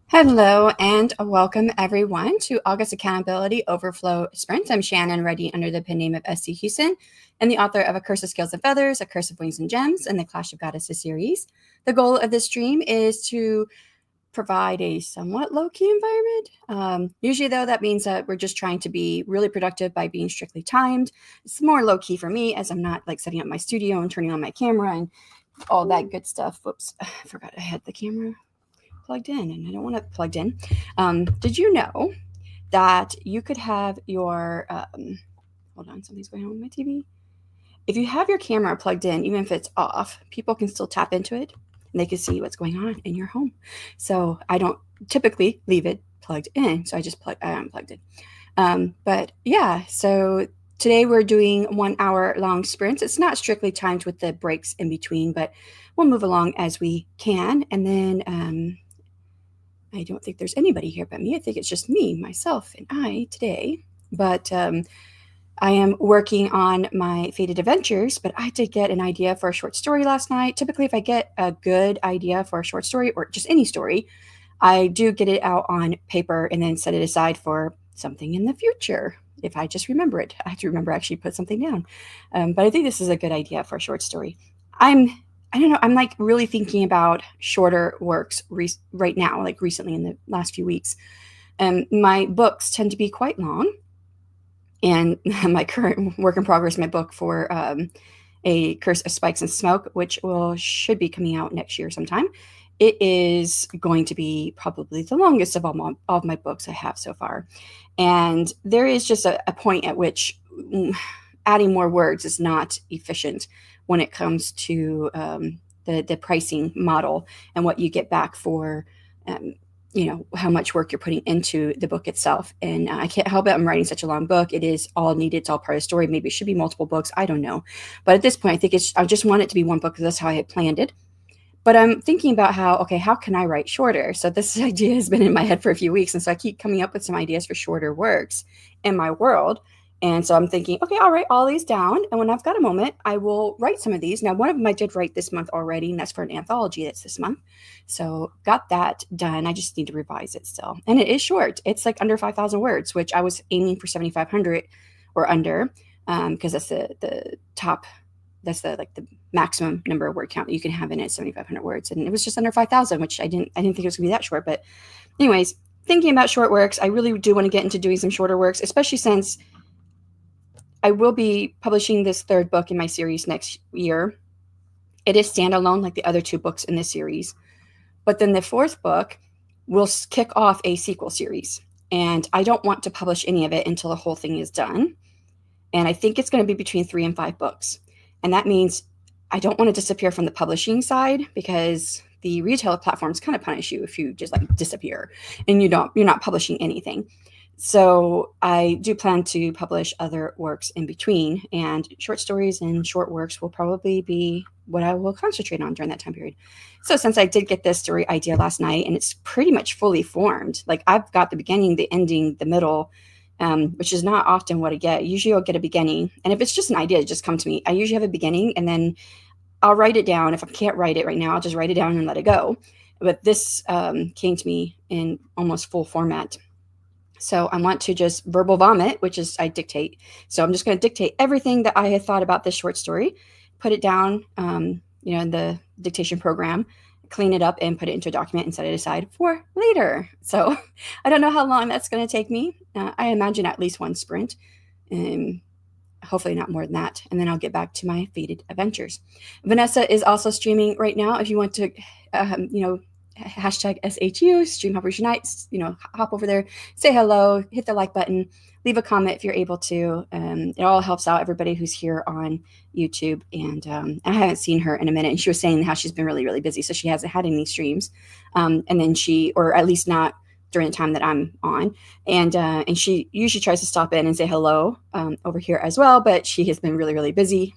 Hello and welcome everyone to August Accountability Overflow Sprint. I'm Shanon, writing under the pen name of SC Huston, and the author of A Curse of Scales and Feathers, A Curse of Wings and Gems, and the Clash of Goddesses series. The goal of this stream is to provide a somewhat low-key environment. Usually, though, that means that we're just trying to be really productive by being strictly timed. It's more low-key for me as I'm not like setting up my studio and turning on my camera and all that good stuff. Whoops, I forgot I had the camera plugged in and I don't want it plugged in. Did you know that you could have your, hold on, something's going on with my TV. If you have your camera plugged in, even if it's off, people can still tap into it and they can see what's going on in your home. So I don't typically leave it plugged in. So I just unplugged it. But yeah, so today we're doing 1 hour long sprints. It's not strictly timed with the breaks in between, but we'll move along as we can. And then, I don't think there's anybody here but me. I think it's just me, myself, and I today. But I am working on my Fated Adventures, but I did get an idea for a short story last night. Typically, if I get a good idea for a short story or just any story, I do get it out on paper and then set it aside for something in the future. If I just remember it, I have to remember actually put something down. But I think this is a good idea for a short story. I don't know. I'm like really thinking about shorter works right now, like recently in the last few weeks. My books tend to be quite long. And my current work in progress, my book for A Curse of Spikes and Smoke, which should be coming out next year sometime. It is going to be probably the longest of all of my books I have so far. And there is just a point at which adding more words is not efficient when it comes to the pricing model and what you get back for, how much work you're putting into the book itself. And I can't help it. I'm writing such a long book. It is all needed. It's all part of the story. Maybe it should be multiple books. I don't know. But at this point, I think I just want it to be one book because that's how I had planned it. But I'm thinking about how can I write shorter? So this idea has been in my head for a few weeks. And so I keep coming up with some ideas for shorter works in my world. And so I'm thinking, okay, I'll write all these down. And when I've got a moment, I will write some of these. Now, one of them I did write this month already, and that's for an anthology that's this month. So got that done. I just need to revise it still. And it is short. It's like under 5,000 words, which I was aiming for 7,500 or under, because that's the top. That's the maximum number of word count that you can have in it, 7,500 words. And it was just under 5,000, which I didn't think it was gonna be that short. But anyways, thinking about short works, I really do want to get into doing some shorter works, especially since I will be publishing this third book in my series next year. It is standalone like the other two books in this series. But then the fourth book will kick off a sequel series. And I don't want to publish any of it until the whole thing is done. And I think it's going to be between 3 and 5 books. And that means I don't want to disappear from the publishing side because the retail platforms kind of punish you if you just like disappear and you're not publishing anything. So I do plan to publish other works in between, and short stories and short works will probably be what I will concentrate on during that time period. So since I did get this story idea last night and it's pretty much fully formed, like I've got the beginning, the ending, the middle, which is not often what I get. Usually I'll get a beginning. And if it's just an idea, just come to me. I usually have a beginning and then I'll write it down. If I can't write it right now, I'll just write it down and let it go. But this came to me in almost full format. So I want to just verbal vomit, which is I dictate. So I'm just going to dictate everything that I had thought about this short story, put it down, in the dictation program, clean it up and put it into a document and set it aside for later. So I don't know how long that's going to take me. I imagine at least one sprint, and hopefully not more than that. And then I'll get back to my Fated Adventures. Vanessa is also streaming right now. If you want to, hashtag SHU, Stream Hoppers Unite, hop over there, say hello, hit the like button, leave a comment if you're able to. It all helps out everybody who's here on YouTube. And I haven't seen her in a minute. And she was saying how she's been really, really busy. So she hasn't had any streams. And then or at least not during the time that I'm on. And she usually tries to stop in and say hello over here as well, but she has been really, really busy.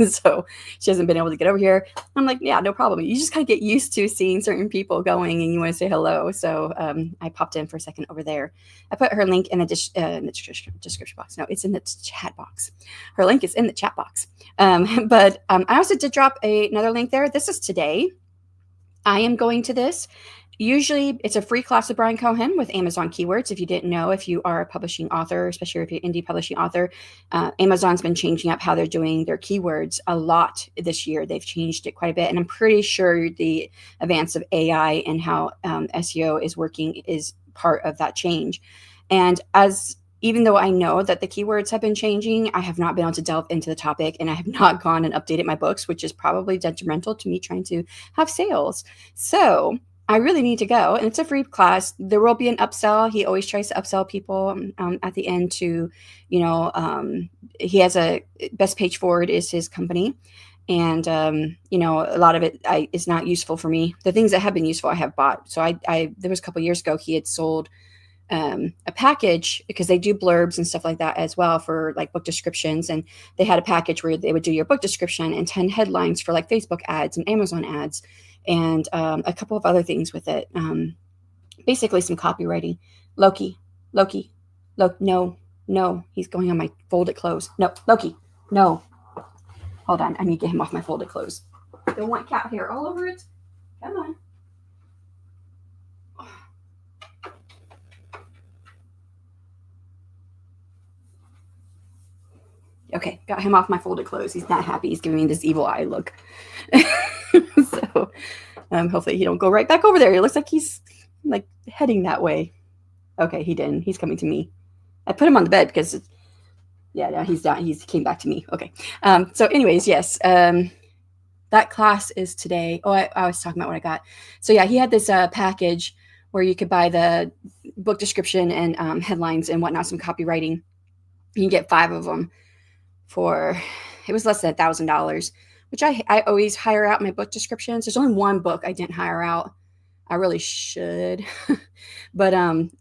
So she hasn't been able to get over here. I'm like, yeah, no problem. You just kind of get used to seeing certain people going and you want to say hello. So I popped in for a second over there. I put her link in the description box. No, it's in the chat box. Her link is in the chat box. But I also did drop another link there. This is today. I am going to this Usually it's a free class with Brian Cohen with Amazon keywords. If you didn't know, if you are a publishing author, especially if you're an indie publishing author, Amazon's been changing up how they're doing their keywords a lot this year. They've changed it quite a bit. And I'm pretty sure the advance of AI and how SEO is working is part of that change. And even though I know that the keywords have been changing, I have not been able to delve into the topic, and I have not gone and updated my books, which is probably detrimental to me trying to have sales. So I really need to go, and it's a free class. There will be an upsell. He always tries to upsell people at the end to, he has a Best Page Forward is his company. And, a lot of it is not useful for me. The things that have been useful, I have bought. So there was a couple years ago, he had sold a package because they do blurbs and stuff like that as well for like book descriptions. And they had a package where they would do your book description and 10 headlines for like Facebook ads and Amazon ads and a couple of other things with it. Basically some copywriting. Loki, no, he's going on my folded clothes. No, Loki, no. Hold on, I need to get him off my folded clothes. Don't want cat hair all over it. Come on. Okay, got him off my folded clothes. He's not happy. He's giving me this evil eye look. So hopefully he don't go right back over there. It looks like he's like heading that way. Okay, he didn't. He's coming to me. I put him on the bed because, he's down. He came back to me. Okay. So anyways, yes. That class is today. Oh, I was talking about what I got. So yeah, he had this package where you could buy the book description and headlines and whatnot, some copywriting. You can get 5 of them for, it was less than $1,000, which I always hire out my book descriptions. There's only one book I didn't hire out. I really should. But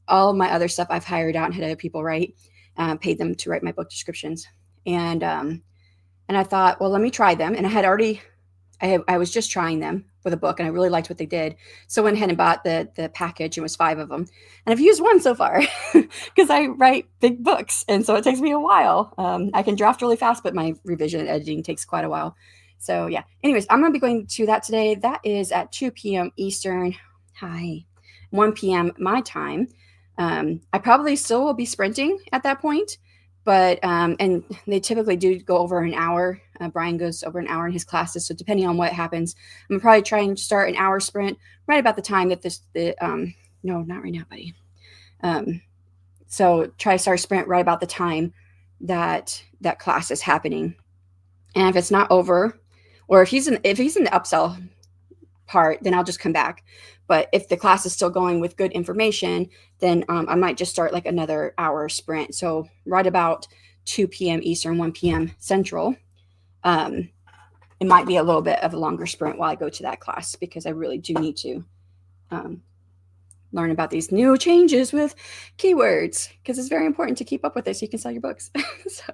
all of my other stuff I've hired out and had other people write, paid them to write my book descriptions. And I thought, well, let me try them. And I was just trying them with a book and I really liked what they did. So I went ahead and bought the package. It was 5 of them. And I've used one so far because I write big books. And so it takes me a while. I can draft really fast, but my revision and editing takes quite a while. So yeah, anyways, I'm going to be going to that today. That is at 2 p.m. Eastern. Hi, 1 p.m. my time. I probably still will be sprinting at that point, but, and they typically do go over an hour. Brian goes over an hour in his classes. So depending on what happens, I'm probably trying to start an hour sprint right about the time that no, not right now, buddy. So try to start a sprint right about the time that class is happening. And if it's not over, or if he's in the upsell part, then I'll just come back. But if the class is still going with good information, then I might just start like another hour sprint. So right about 2 p.m. Eastern, 1 p.m. Central. It might be a little bit of a longer sprint while I go to that class because I really do need to learn about these new changes with keywords because it's very important to keep up with it so you can sell your books. So,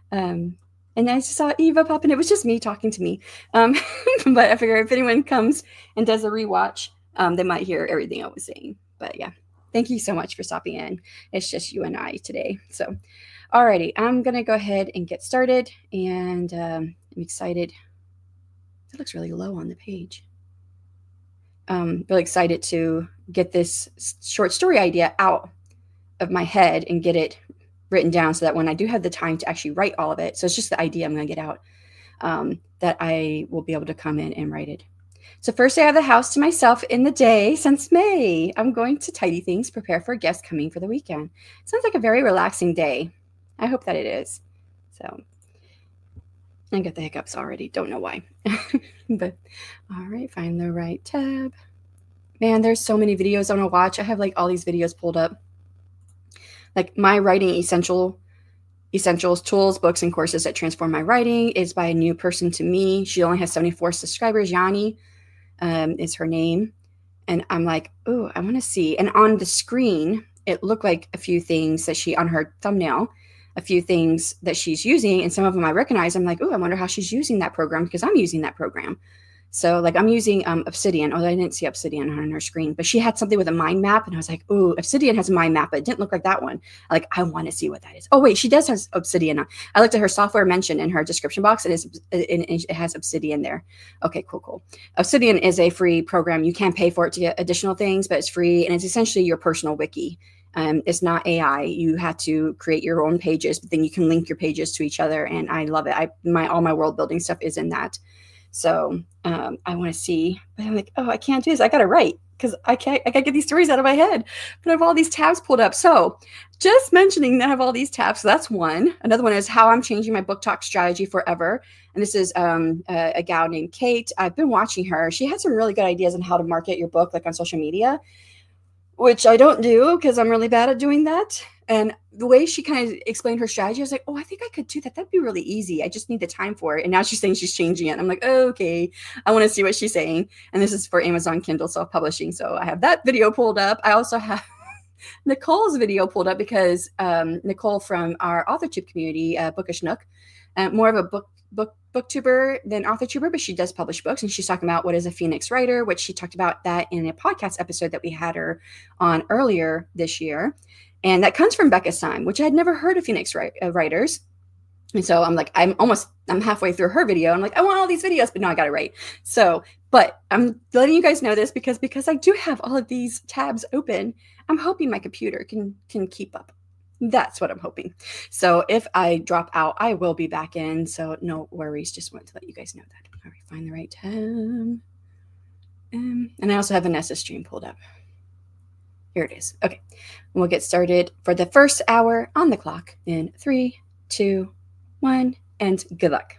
and I just saw Eva pop in. It was just me talking to me. But I figure if anyone comes and does a rewatch, they might hear everything I was saying. But yeah, thank you so much for stopping in. It's just you and I today. So, alrighty, I'm going to go ahead and get started. And I'm excited. It looks really low on the page. Really excited to get this short story idea out of my head and get it written down so that when I do have the time to actually write all of it, so it's just the idea I'm going to get out, that I will be able to come in and write it. So first I have the house to myself in the day since May. I'm going to tidy things, prepare for guests coming for the weekend. Sounds like a very relaxing day. I hope that it is. So I got the hiccups already. Don't know why. But all right, find the right tab. Man, there's so many videos I want to watch. I have like all these videos pulled up. Like my writing essentials, tools, books, and courses that transform my writing is by a new person to me. She only has 74 subscribers. Yanni is her name. And I'm like, oh, I want to see. And on the screen, it looked like a few things that on her thumbnail, a few things that she's using. And some of them I recognize. I'm like, oh, I wonder how she's using that program because I'm using that program. So like I'm using Obsidian, although I didn't see Obsidian on her screen, but she had something with a mind map, and I was like, "Ooh, Obsidian has a mind map, but it didn't look like that one." Like I want to see what that is. Oh wait, she does have Obsidian. I looked at her software mentioned in her description box, and it has Obsidian there. Okay, cool. Obsidian is a free program. You can pay for it to get additional things, but it's free, and it's essentially your personal wiki. It's not AI. You have to create your own pages, but then you can link your pages to each other, and I love it. All my world building stuff is in that. So I want to see, but I'm like, oh, I can't do this. I got to write because I gotta get these stories out of my head. But I have all these tabs pulled up. So just mentioning that I have all these tabs. So that's one. Another one is how I'm changing my book talk strategy forever. And this is a gal named Kate. I've been watching her. She had some really good ideas on how to market your book, like on social media, which I don't do because I'm really bad at doing that. And the way she kind of explained her strategy, I was like, oh, I think I could do that. That'd be really easy. I just need the time for it. And now she's saying she's changing it. I'm like, oh, okay, I want to see what she's saying. And this is for Amazon Kindle self-publishing. So I have that video pulled up. I also have Nicole's video pulled up because Nicole from our AuthorTube community, Bookish Nook, more of a booktuber than authortuber, but she does publish books, and she's talking about what is a Phoenix writer, which she talked about that in a podcast episode that we had her on earlier this year. And that comes from Becca's Time, which I had never heard of Phoenix writers. And so I'm like, I'm halfway through her video. I'm like, I want all these videos, but no, I got to write. So, but I'm letting you guys know this because I do have all of these tabs open. I'm hoping my computer can keep up. That's what I'm hoping. So if I drop out, I will be back in. So no worries. Just wanted to let you guys know that. All right, find the right tab. And I also have Vanessa's stream pulled up. Here it is. Okay, we'll get started for the first hour on the clock in 3, 2, 1, and good luck.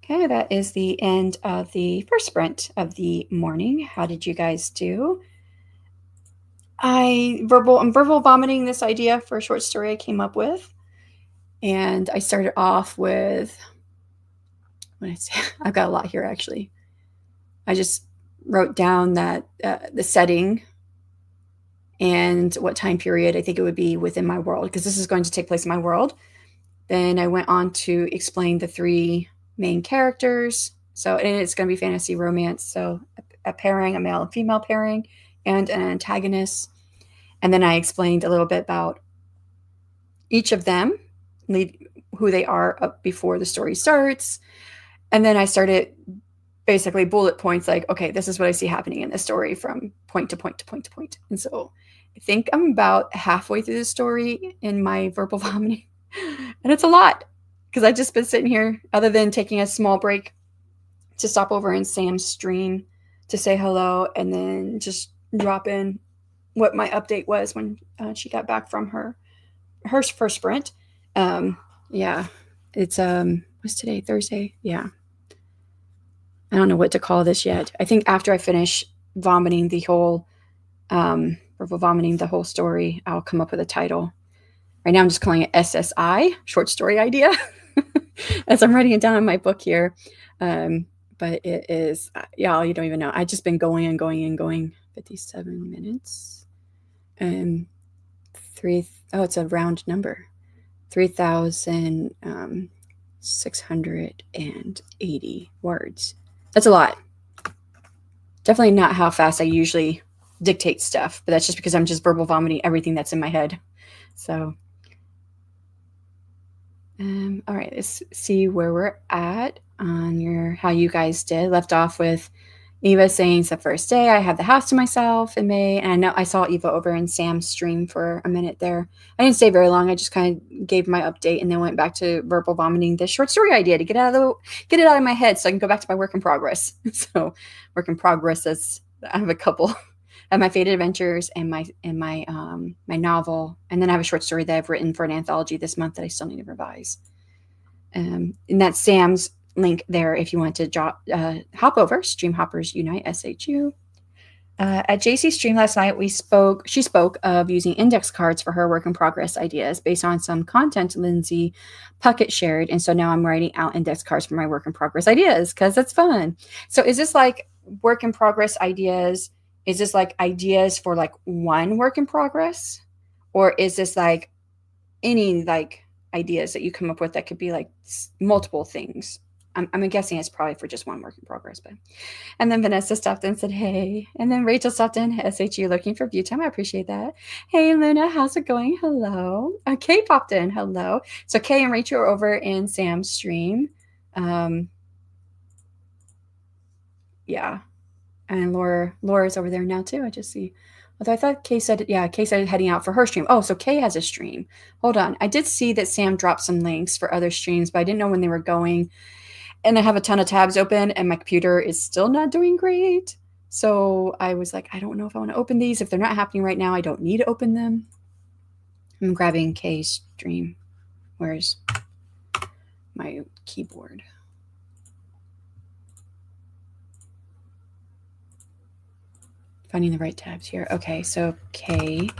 Okay, that is the end of the first sprint of the morning. How did you guys do? I'm verbal vomiting this idea for a short story I came up with. And I started off with, what did I say? I've got a lot here actually. I just wrote down that the setting and what time period I think it would be within my world, because this is going to take place in my world. Then I went on to explain the three main characters. So, and it's going to be fantasy romance. So, a pairing, a male and female pairing, and an antagonist. And then I explained a little bit about each of them, who they are before the story starts. And then I started basically bullet points like, okay, this is what I see happening in this story from point to point to point to point. And so I think I'm about halfway through the story in my verbal vomiting. And it's a lot because I've just been sitting here, other than taking a small break to stop over in Sam's stream to say hello and then just drop in what my update was when she got back from her first sprint. Yeah, it's what's today? Thursday? Yeah. I don't know what to call this yet. I think after I finish vomiting the whole story, I'll come up with a title. Right now I'm just calling it SSI, short story idea, as I'm writing it down in my book here. But it is, y'all, you don't even know. I've just been going and going and going. 57 minutes. It's a round number. 3,680 words. That's a lot. Definitely not how fast I usually dictate stuff, but that's just because I'm just verbal vomiting everything that's in my head. So, all right, let's see where we're at on how you guys did. Left off with Eva saying it's the first day I have the house to myself in May. And I know I saw Eva over in Sam's stream for a minute there. I didn't stay very long. I just kind of gave my update and then went back to verbal vomiting this short story idea to get it out of my head so I can go back to my work in progress. So work in progress is I have a couple. I have my Faded Adventures and my novel. And then I have a short story that I've written for an anthology this month that I still need to revise. And that's Sam's link there if you want to hop over. Stream Hoppers Unite, SHU. At JC's stream last night, she spoke of using index cards for her work in progress ideas based on some content Lindsay Puckett shared. And so now I'm writing out index cards for my work in progress ideas because that's fun. So is this like work in progress ideas? Is this like ideas for like one work in progress? Or is this like any like ideas that you come up with that could be like multiple things? I'm guessing it's probably for just one work in progress. And then Vanessa stopped in and said, hey. And then Rachel stopped in, SHU, looking for view time. I appreciate that. Hey, Luna, how's it going? Hello. Kay popped in. Hello. So Kay and Rachel are over in Sam's stream. Yeah. And Laura's over there now too. I just see. Although I thought Kay said heading out for her stream. Oh, so Kay has a stream. Hold on. I did see that Sam dropped some links for other streams, but I didn't know when they were going. And I have a ton of tabs open and my computer is still not doing great. So I was like, I don't know if I want to open these. If they're not happening right now, I don't need to open them. I'm grabbing Kay's stream. Where's my keyboard? Finding the right tabs here. Okay, so Kay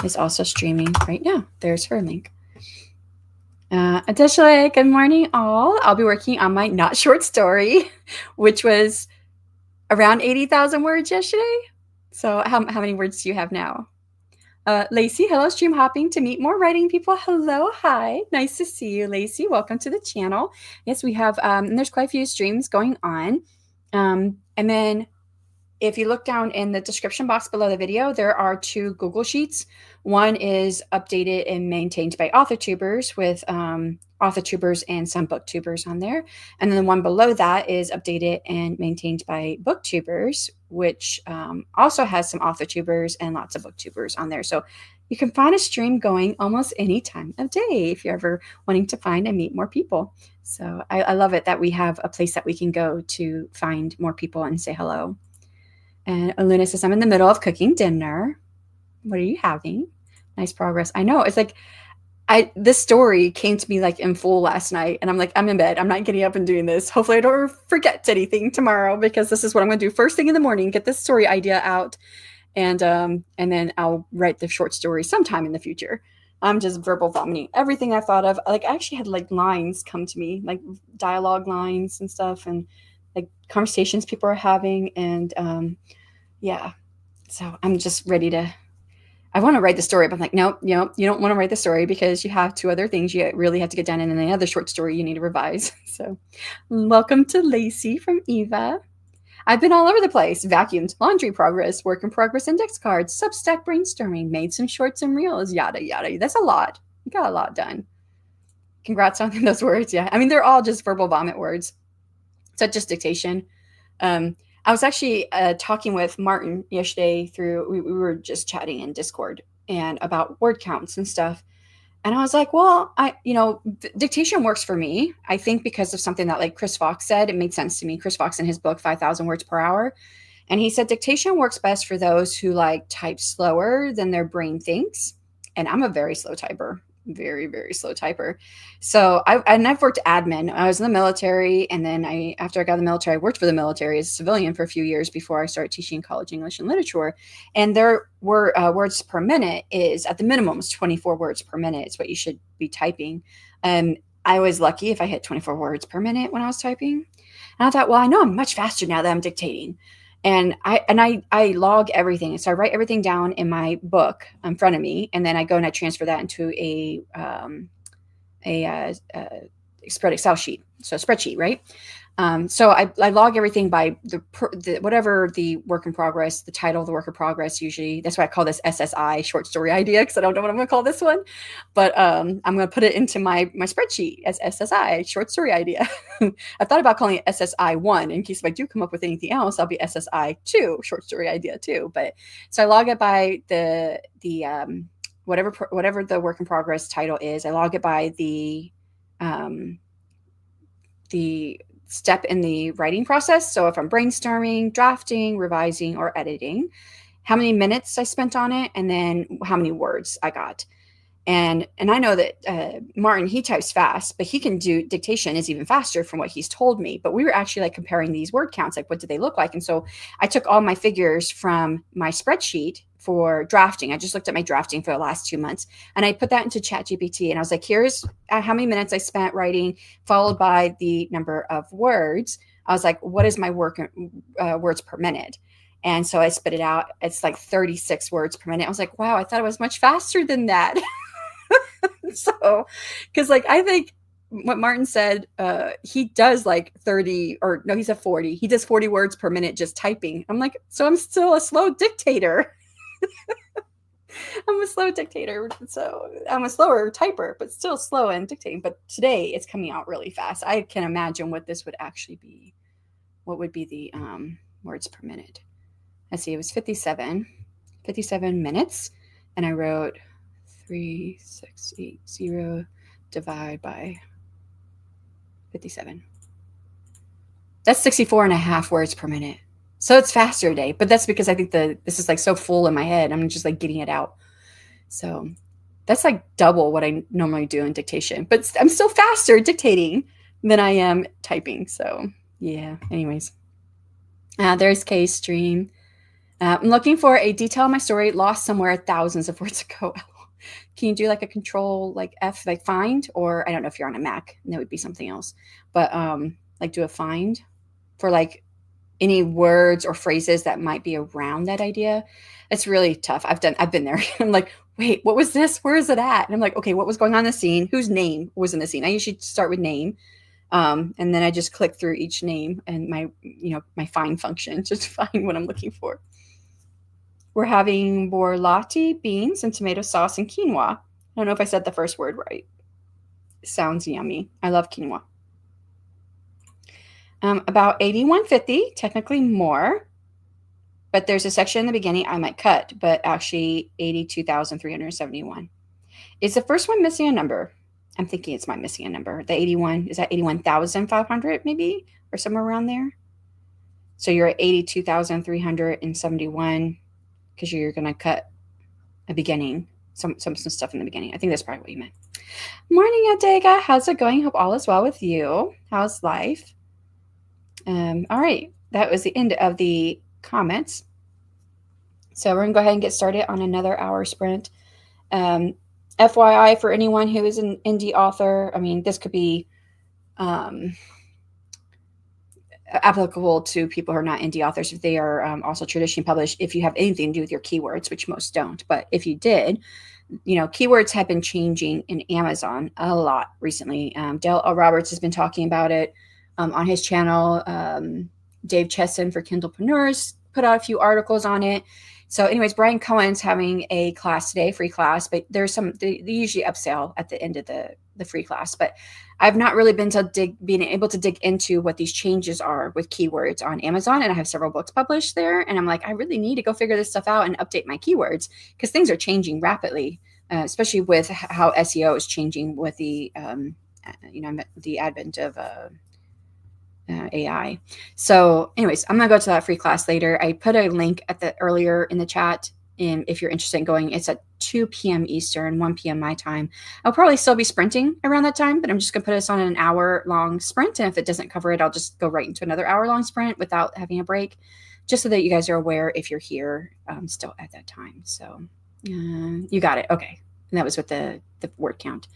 is also streaming right now. There's her link. Additionally, good morning, all. I'll be working on my not short story, which was around 80,000 words yesterday. So how many words do you have now? Lacey, hello, stream hopping to meet more writing people. Hello, hi. Nice to see you, Lacey. Welcome to the channel. Yes, we have, and there's quite a few streams going on. And then if you look down in the description box below the video, there are 2 Google Sheets. One is updated and maintained by AuthorTubers with AuthorTubers and some BookTubers on there. And then the one below that is updated and maintained by BookTubers, which also has some AuthorTubers and lots of BookTubers on there. So you can find a stream going almost any time of day if you're ever wanting to find and meet more people. So I love it that we have a place that we can go to find more people and say hello. And Aluna says, I'm in the middle of cooking dinner. What are you having? Nice progress. I know. It's like This story came to me like in full last night, and I'm like, I'm in bed. I'm not getting up and doing this. Hopefully I don't forget anything tomorrow, because this is what I'm going to do first thing in the morning, get this story idea out, and then I'll write the short story sometime in the future. I'm just verbal vomiting everything I thought of. Like, I actually had like lines come to me, like dialogue lines and stuff, and like conversations people are having, and yeah. So I'm just ready to. I want to write the story, but I'm like, nope, you don't want to write the story because you have two other things you really have to get done, and then the other short story you need to revise. So, welcome to Lacey from Eva. I've been all over the place, vacuumed, laundry progress, work in progress index cards, Substack brainstorming, made some shorts and reels, yada, yada. That's a lot. You got a lot done. Congrats on those words. Yeah. I mean, they're all just verbal vomit words. It's just dictation. I was actually talking with Martin yesterday we were just chatting in Discord and about word counts and stuff. And I was like, well, dictation works for me. I think because of something that like Chris Fox said, it made sense to me. Chris Fox in his book, 5,000 words per hour. And he said dictation works best for those who like type slower than their brain thinks. And I'm a very slow typer, very, very slow typer. So I've worked admin. I was in the military. And then after I got in the military, I worked for the military as a civilian for a few years before I started teaching college English and literature. And there were words per minute is at the minimum is 24 words per minute. It's what you should be typing. I was lucky if I hit 24 words per minute when I was typing. And I thought, well, I know I'm much faster now that I'm dictating. And I log everything. So I write everything down in my book in front of me, and then I go and I transfer that into a spread Excel sheet, so a spreadsheet, right? So I log everything by the whatever the work in progress, the title of the work in progress. Usually, that's why I call this SSI, short story idea, because I don't know what I'm going to call this one, but I'm going to put it into my spreadsheet as SSI, short story idea. I thought about calling it SSI1 in case if I do come up with anything else, I'll be SSI2, short story idea too. But so I log it by the whatever the work in progress title is. I log it by the step in the writing process. So if I'm brainstorming, drafting, revising, or editing, how many minutes I spent on it, and then how many words I got. And I know that Martin, he types fast, but he can do dictation is even faster from what he's told me. But we were actually like comparing these word counts, like what did they look like? And so I took all my figures from my spreadsheet for drafting. I just looked at my drafting for the last 2 months, and I put that into ChatGPT, and I was like, here's how many minutes I spent writing, followed by the number of words. I was like, what is my words per minute? And so I spit it out. It's like 36 words per minute. I was like, wow, I thought it was much faster than that. So, because like I think what Martin said, he does like 30, or no, he said 40. He does 40 words per minute just typing. I'm like, so I'm still a slow dictator. I'm a slow dictator. So I'm a slower typer, but still slow and dictating. But today it's coming out really fast. I can imagine what this would actually be. What would be the words per minute? Let's see, it was 57 minutes. And I wrote 3680 divide by 57. That's 64 and a half words per minute. So it's faster today, but that's because I think this is like so full in my head. I'm just like getting it out. So that's like double what I normally do in dictation, but I'm still faster dictating than I am typing. So yeah, anyways, there's Kay's stream. I'm looking for a detail of my story lost somewhere thousands of words ago. Can you do like a control like F, like find, or I don't know if you're on a Mac, and that would be something else, but like do a find for like any words or phrases that might be around that idea. It's really tough. I've been there. I'm like, wait, what was this? Where is it at? And I'm like, okay, what was going on in the scene? Whose name was in the scene? I usually start with name. And then I just click through each name and my find function just to find what I'm looking for. We're having borlotti, beans, and tomato sauce and quinoa. I don't know if I said the first word right. It sounds yummy. I love quinoa. About 8150, technically more, but there's a section in the beginning I might cut, but actually 82,371. Is the first one missing a number? I'm thinking it's my missing a number. The 81, is that 81,500 maybe, or somewhere around there? So you're at 82,371 because you're going to cut a beginning. some stuff in the beginning. I think that's probably what you meant. Morning, Adega. How's it going? Hope all is well with you. How's life? All right. That was the end of the comments. So we're going to go ahead and get started on another hour sprint. FYI, for anyone who is an indie author, I mean, this could be applicable to people who are not indie authors if they are also traditionally published, if you have anything to do with your keywords, which most don't. But if you did, keywords have been changing in Amazon a lot recently. Dale L. Roberts has been talking about it on his channel. Dave Chesson for Kindlepreneurs put out a few articles on it. So anyways, Brian Cohen's having a class today, free class, but there's they usually upsell at the end of the free class. But I've not really been able to dig into what these changes are with keywords on Amazon. And I have several books published there. And I'm like, I really need to go figure this stuff out and update my keywords because things are changing rapidly, especially with how SEO is changing with the, the advent of AI. So anyways, I'm going to go to that free class later. I put a link earlier in the chat. And if you're interested in going, it's at 2 p.m. Eastern, 1 p.m. my time. I'll probably still be sprinting around that time, but I'm just going to put us on an hour-long sprint. And if it doesn't cover it, I'll just go right into another hour-long sprint without having a break, just so that you guys are aware if you're here still at that time. So you got it. Okay. And that was with the word count.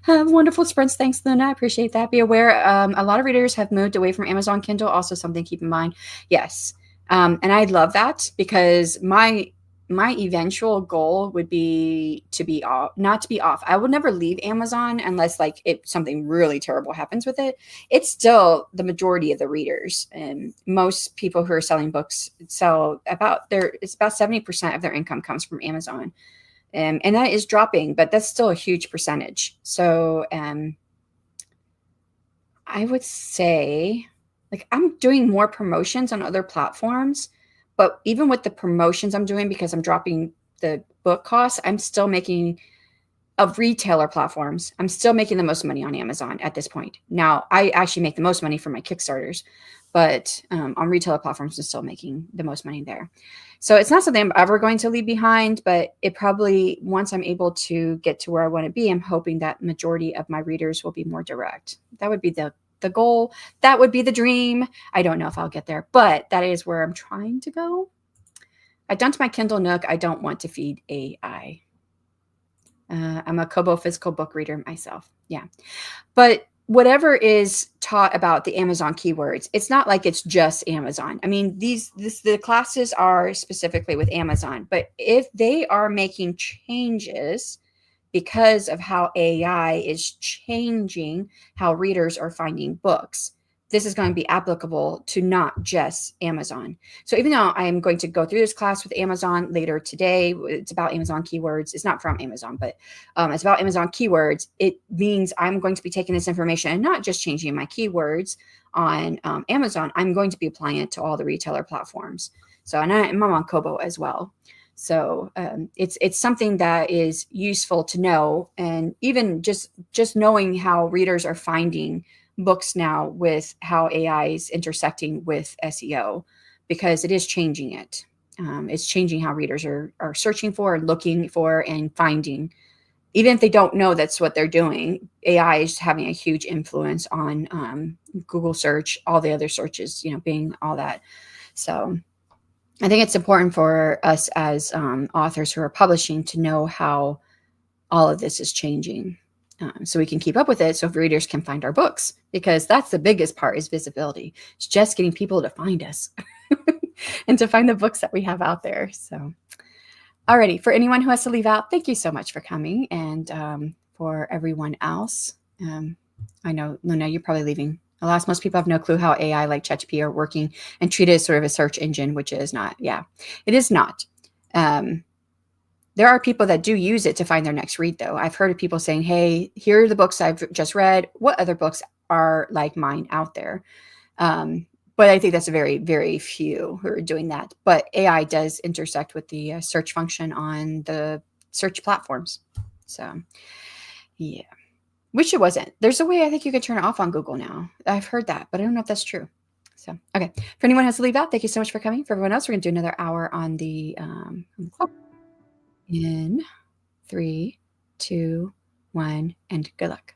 Wonderful sprints. Thanks, Luna. I appreciate that. Be aware, a lot of readers have moved away from Amazon Kindle. Also something to keep in mind. Yes. And I love that because my eventual goal would be to be off, not to be off. I would never leave Amazon unless something really terrible happens with it. It's still the majority of the readers, and most people who are selling books sell it's about 70% of their income comes from Amazon. And that is dropping, but that's still a huge percentage. So I would say I'm doing more promotions on other platforms, but even with the promotions I'm doing, because I'm dropping the book costs, I'm still making of retailer platforms. I'm still making the most money on Amazon at this point. Now, I actually make the most money from my Kickstarters, but on retailer platforms, I'm still making the most money there. So it's not something I'm ever going to leave behind, but it probably, once I'm able to get to where I want to be, I'm hoping that majority of my readers will be more direct. That would be the goal. That would be the dream. I don't know if I'll get there, but that is where I'm trying to go. I dumped my Kindle Nook. I don't want to feed AI. I'm a Kobo physical book reader myself. Yeah. But whatever is taught about the Amazon keywords, it's not like it's just Amazon. I mean, the classes are specifically with Amazon, but if they are making changes because of how AI is changing how readers are finding books, this is going to be applicable to not just Amazon. So even though I am going to go through this class with Amazon later today, it's about Amazon keywords. It's not from Amazon, but it's about Amazon keywords. It means I'm going to be taking this information and not just changing my keywords on Amazon. I'm going to be applying it to all the retailer platforms. So, and I'm on Kobo as well. So it's something that is useful to know. And even just knowing how readers are finding books now with how AI is intersecting with SEO, because it is changing it. It's changing how readers are searching for and looking for and finding. Even if they don't know that's what they're doing, AI is having a huge influence on Google search, all the other searches, Bing, all that. So I think it's important for us as authors who are publishing to know how all of this is changing. So we can keep up with it, so readers can find our books, because that's the biggest part, is visibility. It's just getting people to find us and to find the books that we have out there. So alrighty, for anyone who has to leave out, thank you so much for coming. And for everyone else, I know, Luna, you're probably leaving. Alas, most people have no clue how AI like ChatGPT are working and treat it as sort of a search engine, which it is not. Yeah, it is not. There are people that do use it to find their next read, though. I've heard of people saying, hey, here are the books I've just read. What other books are like mine out there? But I think that's a very, very few who are doing that. But AI does intersect with the search function on the search platforms. So, yeah. Wish it wasn't. There's a way I think you could turn it off on Google now. I've heard that, but I don't know if that's true. So, okay. For anyone who has to leave out, thank you so much for coming. For everyone else, we're going to do another hour on the clock. In 3, 2, 1, and good luck.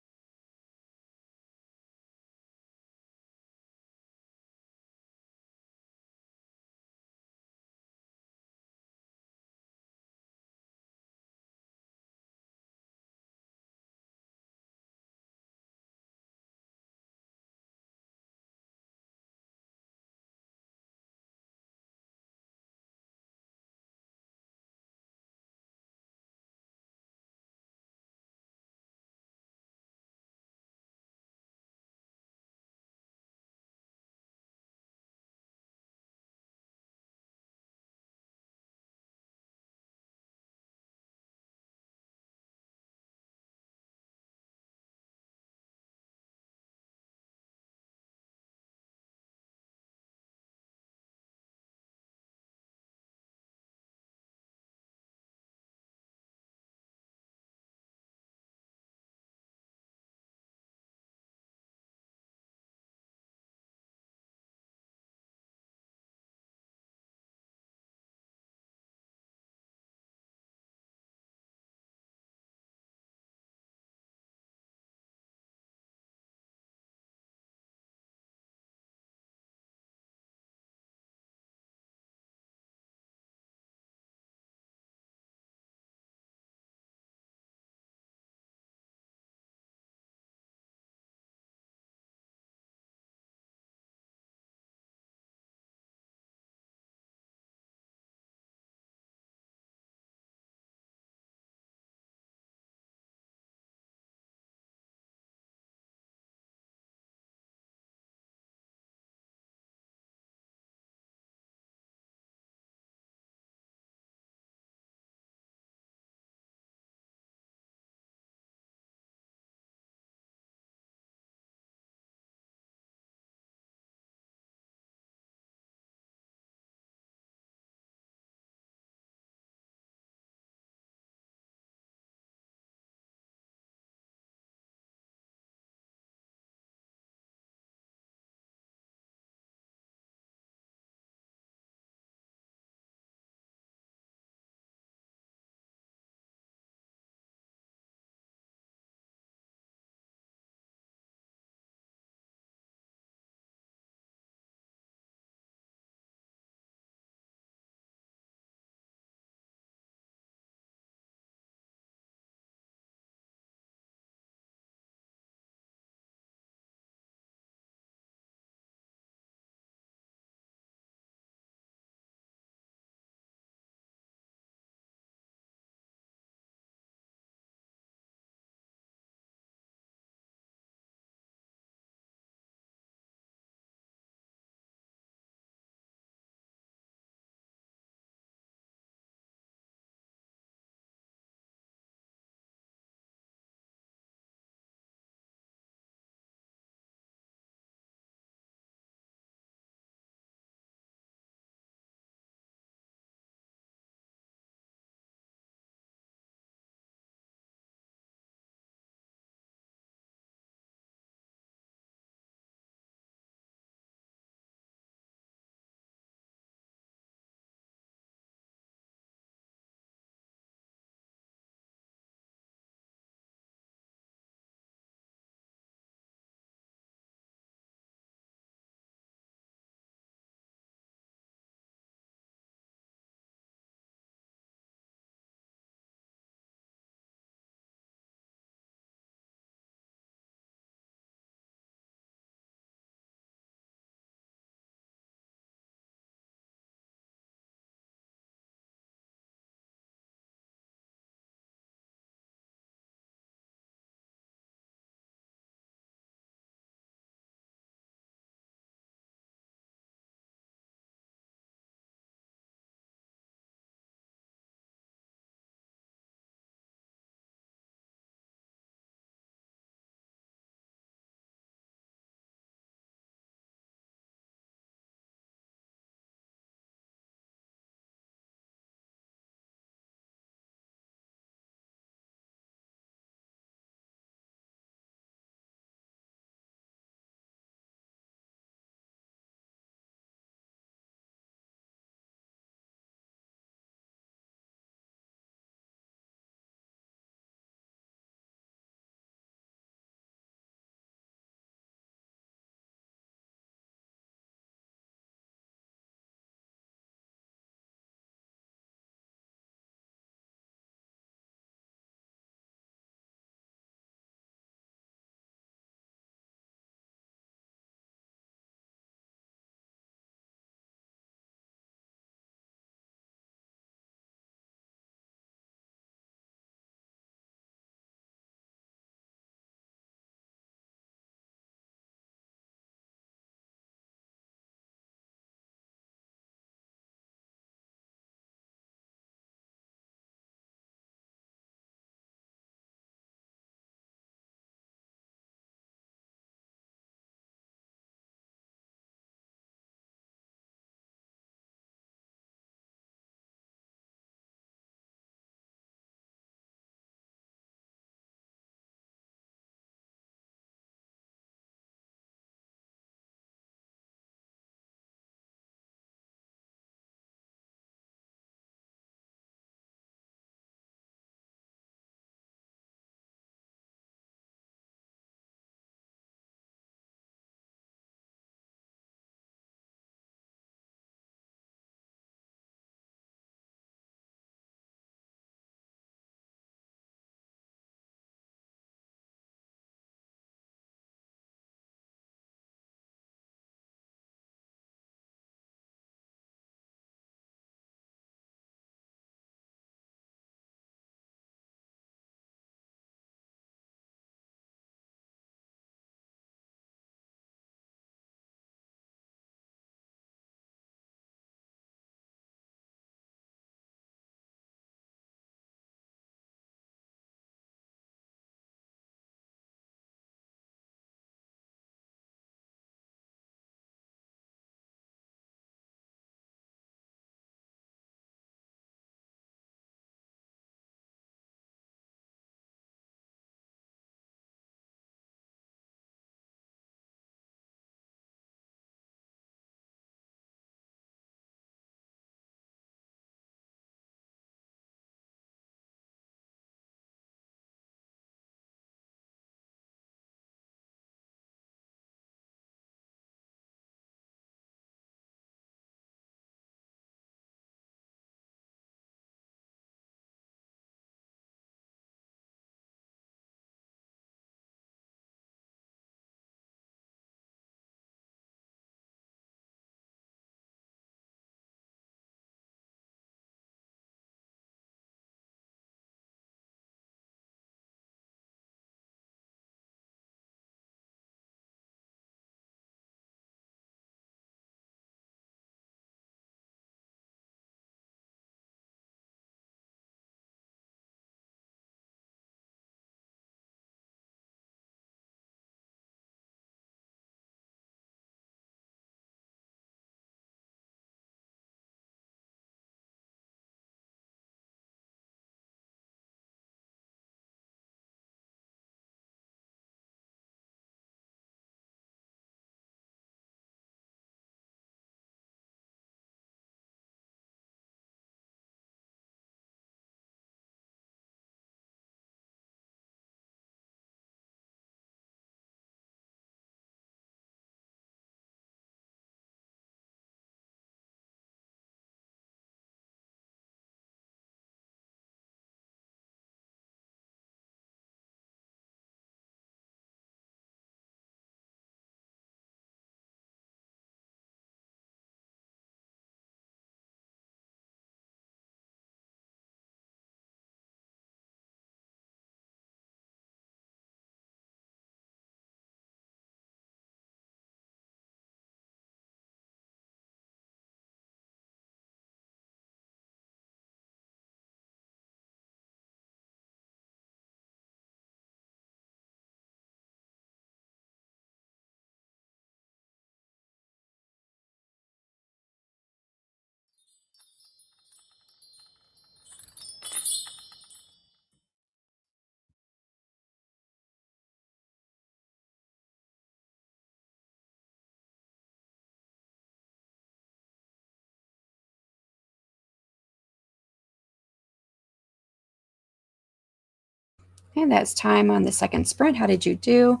And that's time on the second sprint. How did you do?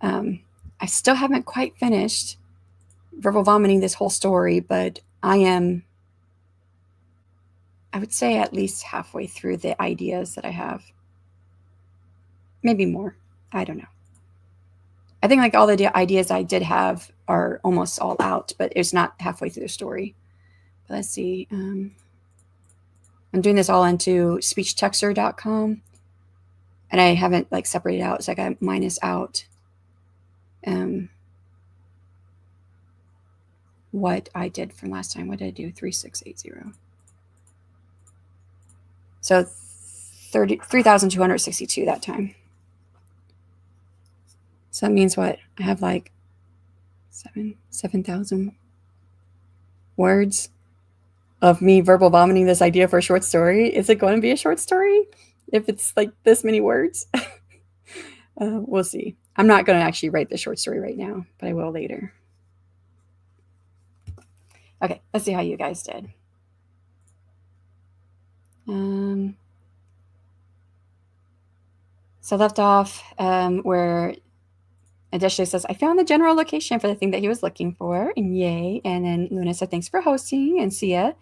I still haven't quite finished verbal vomiting this whole story, but I would say at least halfway through the ideas that I have. Maybe more. I don't know. I think like all the ideas I did have are almost all out, but it's not halfway through the story. But let's see. I'm doing this all into speechtexter.com, and I haven't like separated out. It's like I minus out what I did from last time. What did I do? 3680. So 3,262 that time. So that means what? I have like 7,000 words of me verbal vomiting this idea for a short story. Is it going to be a short story if it's like this many words? We'll see. I'm not going to actually write the short story right now, but I will later. Okay, let's see how you guys did. So left off where Adesha says, I found the general location for the thing that he was looking for, and yay. And then Luna said, thanks for hosting, and see ya.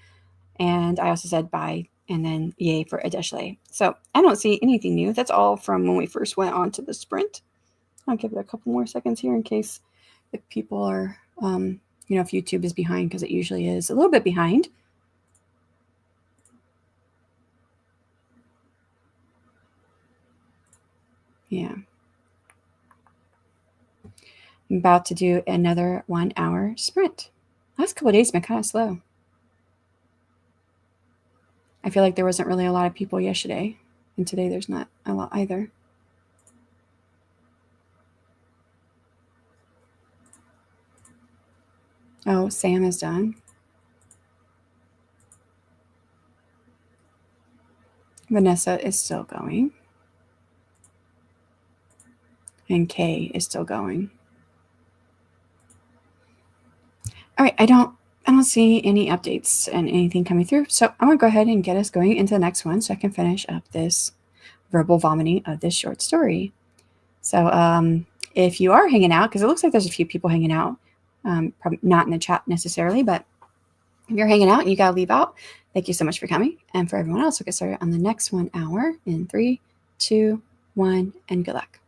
And I also said bye, and then yay for Adesha. So I don't see anything new. That's all from when we first went on to the sprint. I'll give it a couple more seconds here in case if people are, if YouTube is behind, because it usually is a little bit behind. Yeah. I'm about to do another 1 hour sprint. Last couple of days have been kind of slow. I feel like there wasn't really a lot of people yesterday, and today there's not a lot either. Oh, Sam is done. Vanessa is still going. And Kay is still going. All right, I don't see any updates and anything coming through. So I'm gonna go ahead and get us going into the next one so I can finish up this verbal vomiting of this short story. So if you are hanging out, because it looks like there's a few people hanging out, probably not in the chat necessarily, but if you're hanging out and you gotta leave out, thank you so much for coming. And for everyone else, we'll get started on the next 1 hour in 3, 2, 1, and good luck.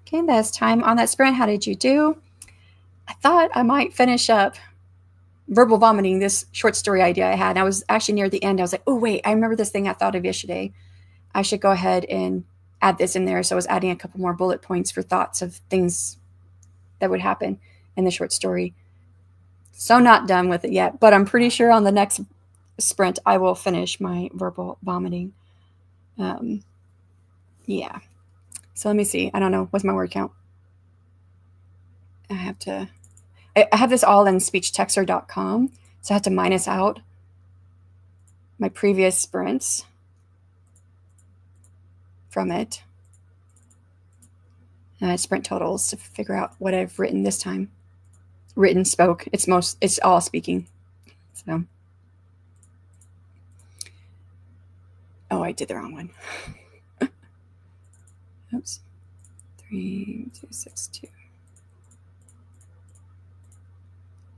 Okay, last time on that sprint, how did you do? I thought I might finish up verbal vomiting, this short story idea I had. And I was actually near the end. I was like, oh, wait, I remember this thing I thought of yesterday. I should go ahead and add this in there. So I was adding a couple more bullet points for thoughts of things that would happen in the short story. So not done with it yet, but I'm pretty sure on the next sprint, I will finish my verbal vomiting. Yeah. So let me see. I don't know. What's my word count? I have this all in speechtexter.com. So I have to minus out my previous sprints from it. Sprint totals to figure out what I've written this time. Written, spoke. It's all speaking. So, oh, I did the wrong one. Oops. 3262.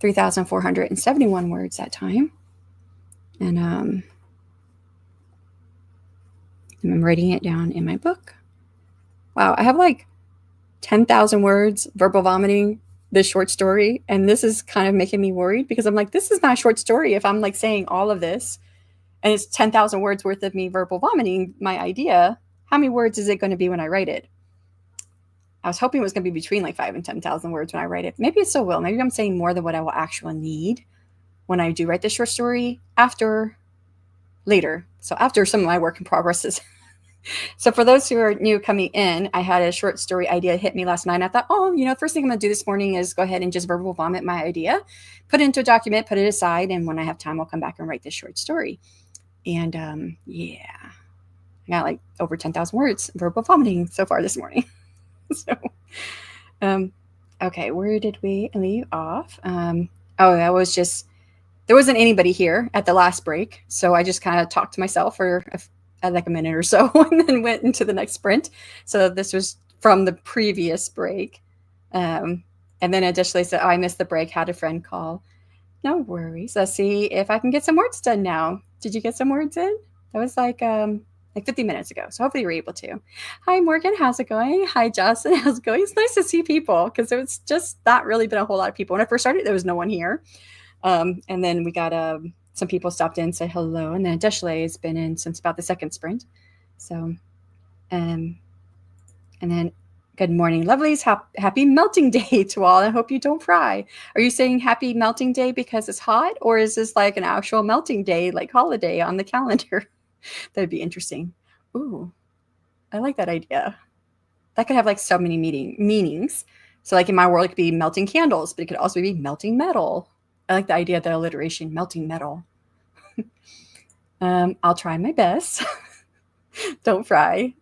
3,471 words that time. And I'm writing it down in my book. Wow, I have like 10,000 words verbal vomiting this short story, and this is kind of making me worried because I'm like, this is not a short story if I'm like saying all of this and it's 10,000 words worth of me verbal vomiting my idea. How many words is it going to be when I write it? I was hoping it was going to be between like 5,000 and 10,000 words when I write it. Maybe it still will. Maybe I'm saying more than what I will actually need when I do write this short story later. So after some of my work in progress is. So for those who are new coming in, I had a short story idea hit me last night. I thought, first ththing I'm going to do this morning is go ahead and just verbal vomit my idea, put it into a document, put it aside. And when I have time, I'll come back and write this short story. And I got like over 10,000 words verbal vomiting so far this morning. So, okay, where did we leave off? That was just, there wasn't anybody here at the last break. So I just kind of talked to myself for like a minute or so and then went into the next sprint. So this was from the previous break. And then additionally said, I missed the break, had a friend call. No worries. Let's see if I can get some words done now. Did you get some words in? That was like 50 minutes ago. So hopefully you're able to. Hi, Morgan. How's it going? Hi, Justin. How's it going? It's nice to see people because it's just not really been a whole lot of people. When I first started, there was no one here. And then we got some people stopped in, said hello. And then Deshley has been in since about the second sprint. So, and then good morning, lovelies. Happy melting day to all. I hope you don't fry. Are you saying happy melting day because it's hot? Or is this like an actual melting day, like holiday on the calendar? That'd be interesting. Ooh, I like that idea. That could have like so many meanings. So like in my world, it could be melting candles, but it could also be melting metal. I like the idea of the alliteration, melting metal. I'll try my best. Don't fry.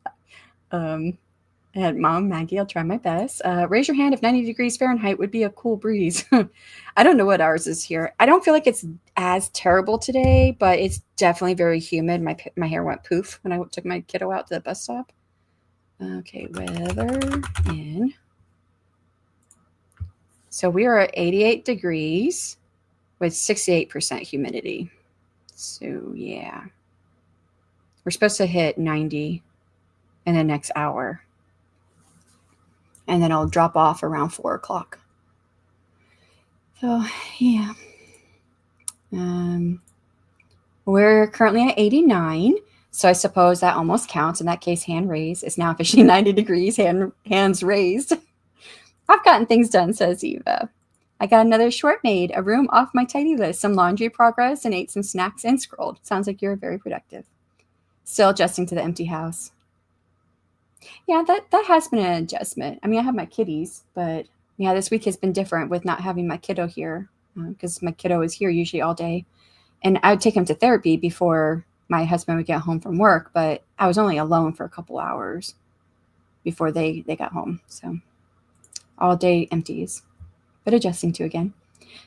And Mom, Maggie, I'll try my best. Raise your hand if 90 degrees Fahrenheit would be a cool breeze. I don't know what ours is here. I don't feel like it's as terrible today, but it's definitely very humid. My hair went poof when I took my kiddo out to the bus stop. Okay, weather in. So we are at 88 degrees with 68% humidity. So yeah, we're supposed to hit 90 in the next hour. And then I'll drop off around 4 o'clock. So yeah. We're currently at 89. So I suppose that almost counts. In that case, hand raised. It's now officially 90 degrees, hands raised. I've gotten things done, says Eva. I got another short made, a room off my tidy list, some laundry progress, and ate some snacks and scrolled. Sounds like you're very productive. Still adjusting to the empty house. Yeah, that has been an adjustment. I mean, I have my kitties, but yeah, this week has been different with not having my kiddo here because my kiddo is here usually all day. And I would take him to therapy before my husband would get home from work, but I was only alone for a couple hours before they got home. So all day empties, but adjusting to again.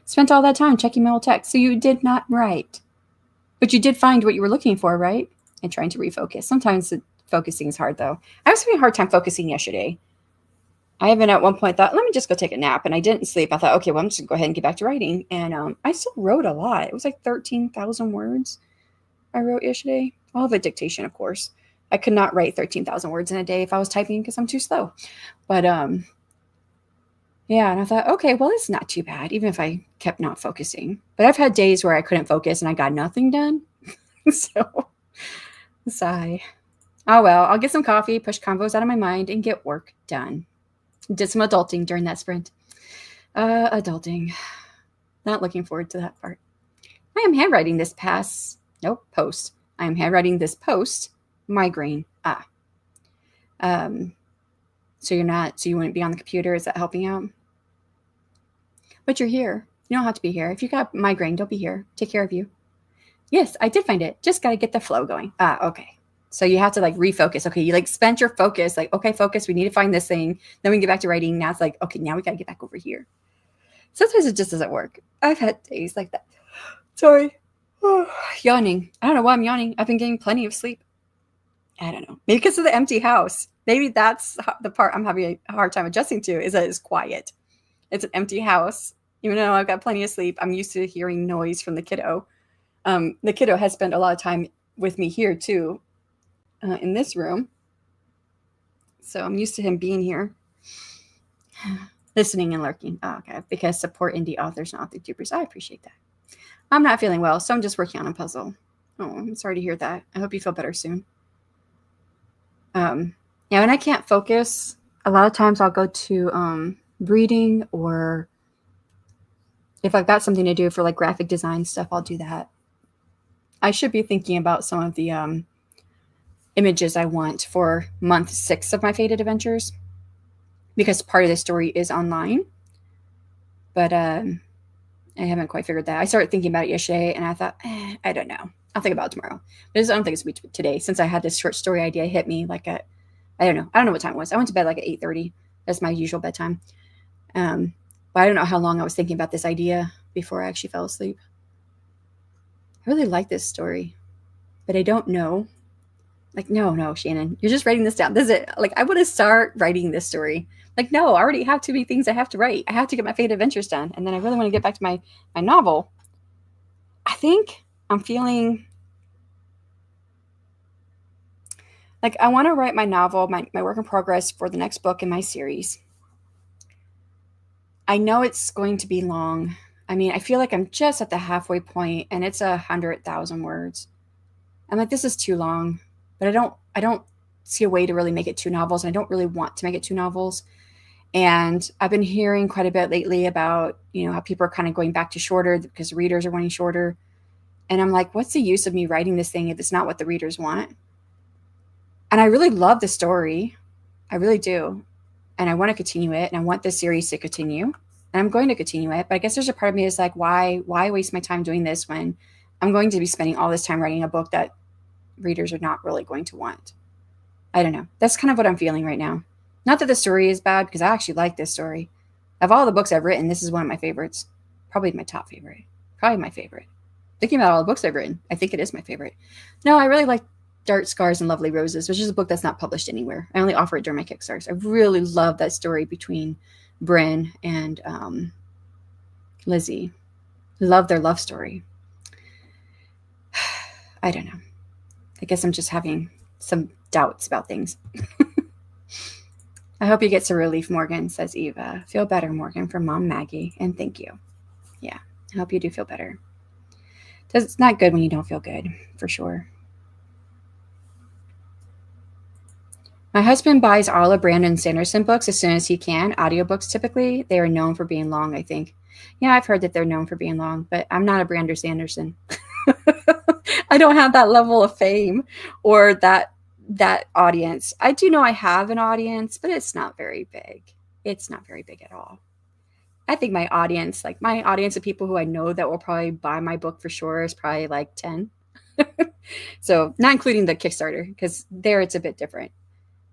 Spent all that time checking my old text. So you did not write, but you did find what you were looking for, right? And trying to refocus. Sometimes focusing is hard, though. I was having a hard time focusing yesterday. I even at one point thought, let me just go take a nap. And I didn't sleep. I thought, okay, well, I'm just going to go ahead and get back to writing. And I still wrote a lot. It was like 13,000 words I wrote yesterday. All of it dictation, of course. I could not write 13,000 words in a day if I was typing because I'm too slow. But yeah, and I thought, okay, well, it's not too bad, even if I kept not focusing. But I've had days where I couldn't focus and I got nothing done. So, sigh. Oh well, I'll get some coffee, push convos out of my mind, and get work done. Did some adulting during that sprint. Adulting. Not looking forward to that part. I am handwriting this post. I am handwriting this post. Migraine. So you wouldn't be on the computer. Is that helping out? But you're here. You don't have to be here. If you got migraine, don't be here. Take care of you. Yes, I did find it. Just got to get the flow going. Okay. So you have to like refocus. Okay. You like spent your focus, like, okay, focus. We need to find this thing. Then we can get back to writing. Now it's like, okay, now we got to get back over here. Sometimes it just doesn't work. I've had days like that. Sorry. Yawning. I don't know why I'm yawning. I've been getting plenty of sleep. I don't know. Maybe because of the empty house. Maybe that's the part I'm having a hard time adjusting to, is that it's quiet. It's an empty house. Even though I've got plenty of sleep, I'm used to hearing noise from the kiddo. The kiddo has spent a lot of time with me here too, in this room. So I'm used to him being here, listening and lurking. Okay. Because support indie authors and author tubers. I appreciate that. I'm not feeling well, so I'm just working on a puzzle. Oh, I'm sorry to hear that. I hope you feel better soon. Yeah, when I can't focus, a lot of times I'll go to reading, or if I've got something to do for like graphic design stuff, I'll do that. I should be thinking about some of the images I want for month 6 of my Fated Adventures, because part of the story is online. But I haven't quite figured that. I started thinking about it yesterday, and I thought, I don't know. I'll think about it tomorrow. But I don't think it's today, since I had this short story idea hit me like at, I don't know what time it was. I went to bed like at 8:30. That's my usual bedtime. But I don't know how long I was thinking about this idea before I actually fell asleep. I really like this story, but I don't know. Like, no, Shannon, you're just writing this down. This is it. Like, I want to start writing this story. Like, no, I already have too many things I have to write. I have to get my Fated Adventures done. And then I really want to get back to my novel. I think I'm feeling like I want to write my novel, my work in progress for the next book in my series. I know it's going to be long. I mean, I feel like I'm just at the halfway point, and it's 100,000 words. I'm like, this is too long, but I don't see a way to really make it 2 novels. And I don't really want to make it 2 novels. And I've been hearing quite a bit lately about, how people are kind of going back to shorter because readers are wanting shorter. And I'm like, what's the use of me writing this thing if it's not what the readers want? And I really love the story. I really do. And I want to continue it. And I want this series to continue. And I'm going to continue it. But I guess there's a part of me that's like, why waste my time doing this when I'm going to be spending all this time writing a book that readers are not really going to want? I don't know. That's kind of what I'm feeling right now. Not that the story is bad, because I actually like this story. Of all the books I've written, this is one of my favorites. Probably my top favorite. Probably my favorite. Thinking about all the books I've written, I think it is my favorite. No, I really like Dark Scars and Lovely Roses, which is a book that's not published anywhere. I only offer it during my Kickstarters. I really love that story between Bryn and Lizzie. Love their love story. I don't know. I guess I'm just having some doubts about things. I hope you get some relief, Morgan, says Eva. Feel better, Morgan, from Mom Maggie. And thank you. Yeah, I hope you do feel better. It's not good when you don't feel good, for sure. My husband buys all of Brandon Sanderson books as soon as he can. Audiobooks, typically, they are known for being long, I think. Yeah, I've heard that they're known for being long, but I'm not a Brandon Sanderson. I don't have that level of fame or that audience. I do know I have an audience, but it's not very big. It's not very big at all. I think my audience of people who I know that will probably buy my book for sure is probably like 10. So not including the Kickstarter, because there it's a bit different.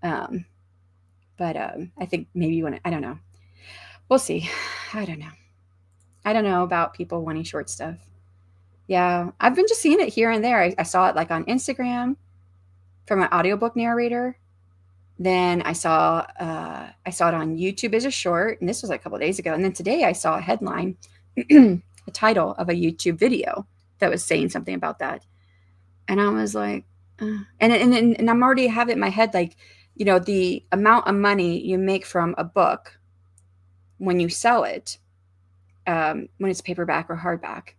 But I think maybe I don't know. We'll see. I don't know. I don't know about people wanting short stuff. Yeah, I've been just seeing it here and there. I saw it like on Instagram from an audiobook narrator. Then I saw it on YouTube as a short, and this was like a couple of days ago. And then today I saw a headline, a title of a YouTube video that was saying something about that. And I was like, And I'm already have it in my head, like, the amount of money you make from a book when you sell it, when it's paperback or hardback,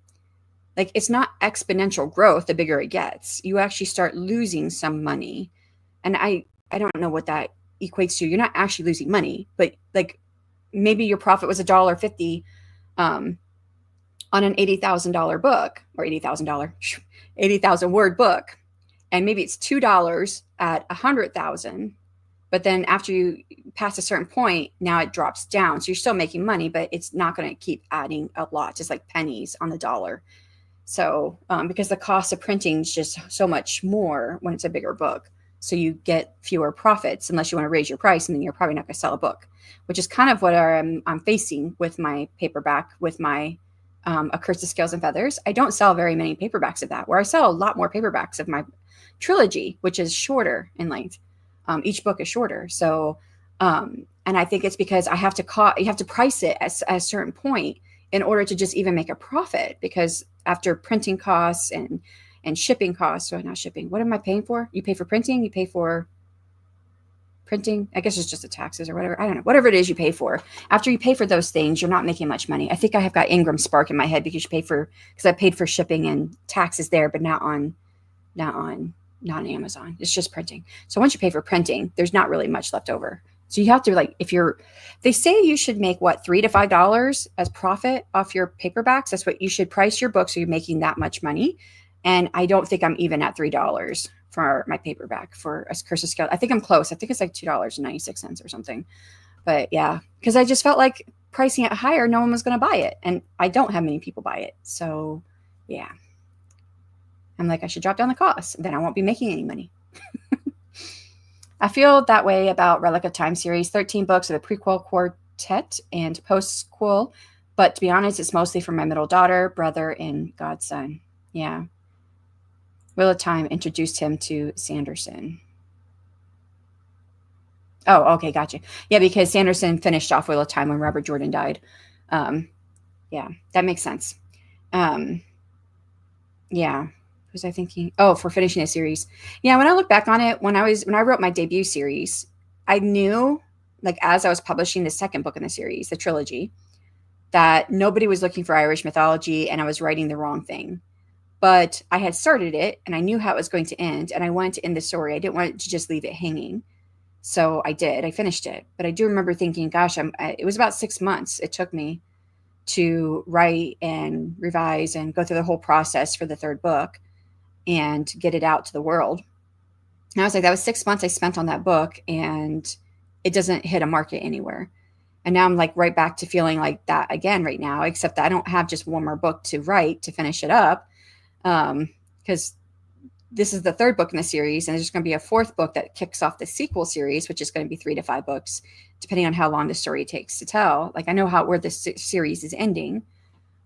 like, it's not exponential growth the bigger it gets. You actually start losing some money. And I don't know what that equates to. You're not actually losing money, but like maybe your profit was $1.50 on an $80,000 book, or $80,000, 80,000 word book. And maybe it's $2 at 100,000. But then after you pass a certain point, now it drops down. So you're still making money, but it's not going to keep adding a lot, just like pennies on the dollar. So because the cost of printing is just so much more when it's a bigger book. So you get fewer profits unless you want to raise your price, and then you're probably not going to sell a book, which is kind of what I'm facing with my paperback, with my A Curse of Scales and Feathers. I don't sell very many paperbacks of that, where I sell a lot more paperbacks of my trilogy, which is shorter in length. Each book is shorter. So, and I think it's because you have to price it at a certain point in order to just even make a profit, because after printing costs and shipping costs, so not shipping, what am I paying for? You pay for printing, you pay for printing. I guess it's just the taxes or whatever. I don't know. Whatever it is you pay for. After you pay for those things, you're not making much money. I think I have got Ingram Spark in my head because I paid for shipping and taxes there, but not on Amazon. It's just printing. So once you pay for printing, there's not really much left over. So you have to, like, they say you should make what, $3 to $5 as profit off your paperbacks. That's what you should price your book, so you're making that much money. And I don't think I'm even at $3 for my paperback for A Curse of Scales. I think I'm close. I think it's like $2.96 or something. But yeah, because I just felt like pricing it higher, no one was going to buy it. And I don't have many people buy it. So yeah, I'm like, I should drop down the cost. Then I won't be making any money. I feel that way about Relic of Time series, 13 books with a prequel, quartet, and postquel. But to be honest, it's mostly for my middle daughter, brother, and godson. Yeah. Wheel of Time introduced him to Sanderson. Oh, okay, gotcha. Yeah, because Sanderson finished off Wheel of Time when Robert Jordan died. Yeah, that makes sense. Yeah. Was I thinking? Oh, for finishing a series. Yeah, when I look back on it, when I wrote my debut series, I knew, like, as I was publishing the second book in the series, the trilogy, that nobody was looking for Irish mythology and I was writing the wrong thing. But I had started it and I knew how it was going to end, and I wanted to end the story. I didn't want to just leave it hanging. So I did. I finished it. But I do remember thinking, gosh, it was about 6 months it took me to write and revise and go through the whole process for the third book and get it out to the world. And I was like, that was 6 months I spent on that book, and it doesn't hit a market anywhere. And now I'm like right back to feeling like that again right now, except that I don't have just one more book to write to finish it up. Because this is the third book in the series, and there's going to be a fourth book that kicks off the sequel series, which is going to be 3 to 5 books, depending on how long the story takes to tell. Like, I know where this series is ending,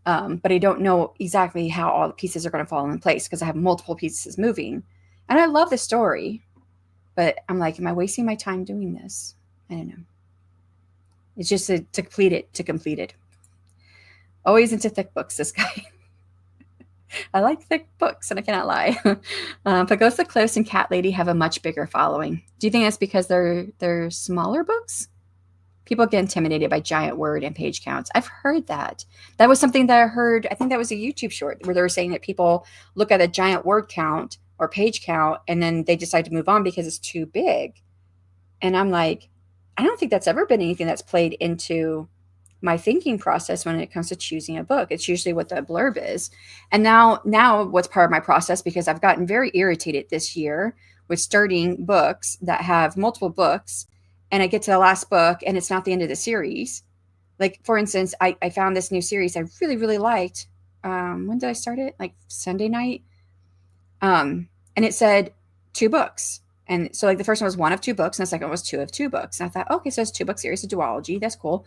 but I don't know exactly how all the pieces are going to fall in place, because I have multiple pieces moving. And I love the story, but I'm like, am I wasting my time doing this? I don't know. It's just to complete it. Always into thick books, this guy. I like thick books, and I cannot lie. But Ghost of the Cliffs and Cat Lady have a much bigger following. Do you think that's because they're smaller books? People get intimidated by giant word and page counts. I've heard that. That was something that I heard. I think that was a YouTube short where they were saying that people look at a giant word count or page count, and then they decide to move on because it's too big. And I'm like, I don't think that's ever been anything that's played into my thinking process when it comes to choosing a book. It's usually what the blurb is. And now what's part of my process, because I've gotten very irritated this year with starting books that have multiple books, and I get to the last book and it's not the end of the series. Like, for instance, I found this new series I really, really liked. When did I start it? Like Sunday night. And it said 2 books. And so, like, the first one was 1 of 2 books, and the second one was 2 of 2 books. And I thought, okay, so it's 2-book series, a duology. That's cool.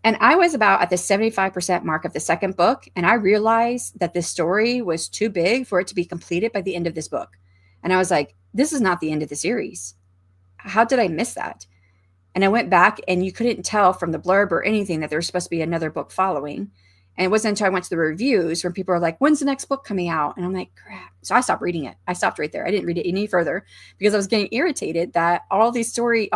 And I was about at the 75% mark of the second book, and I realized that this story was too big for it to be completed by the end of this book. And I was like, this is not the end of the series. How did I miss that? And I went back, and you couldn't tell from the blurb or anything that there was supposed to be another book following. And it wasn't until I went to the reviews when people are like, when's the next book coming out? And I'm like, crap. So I stopped reading it. I stopped right there. I didn't read it any further because I was getting irritated that all these story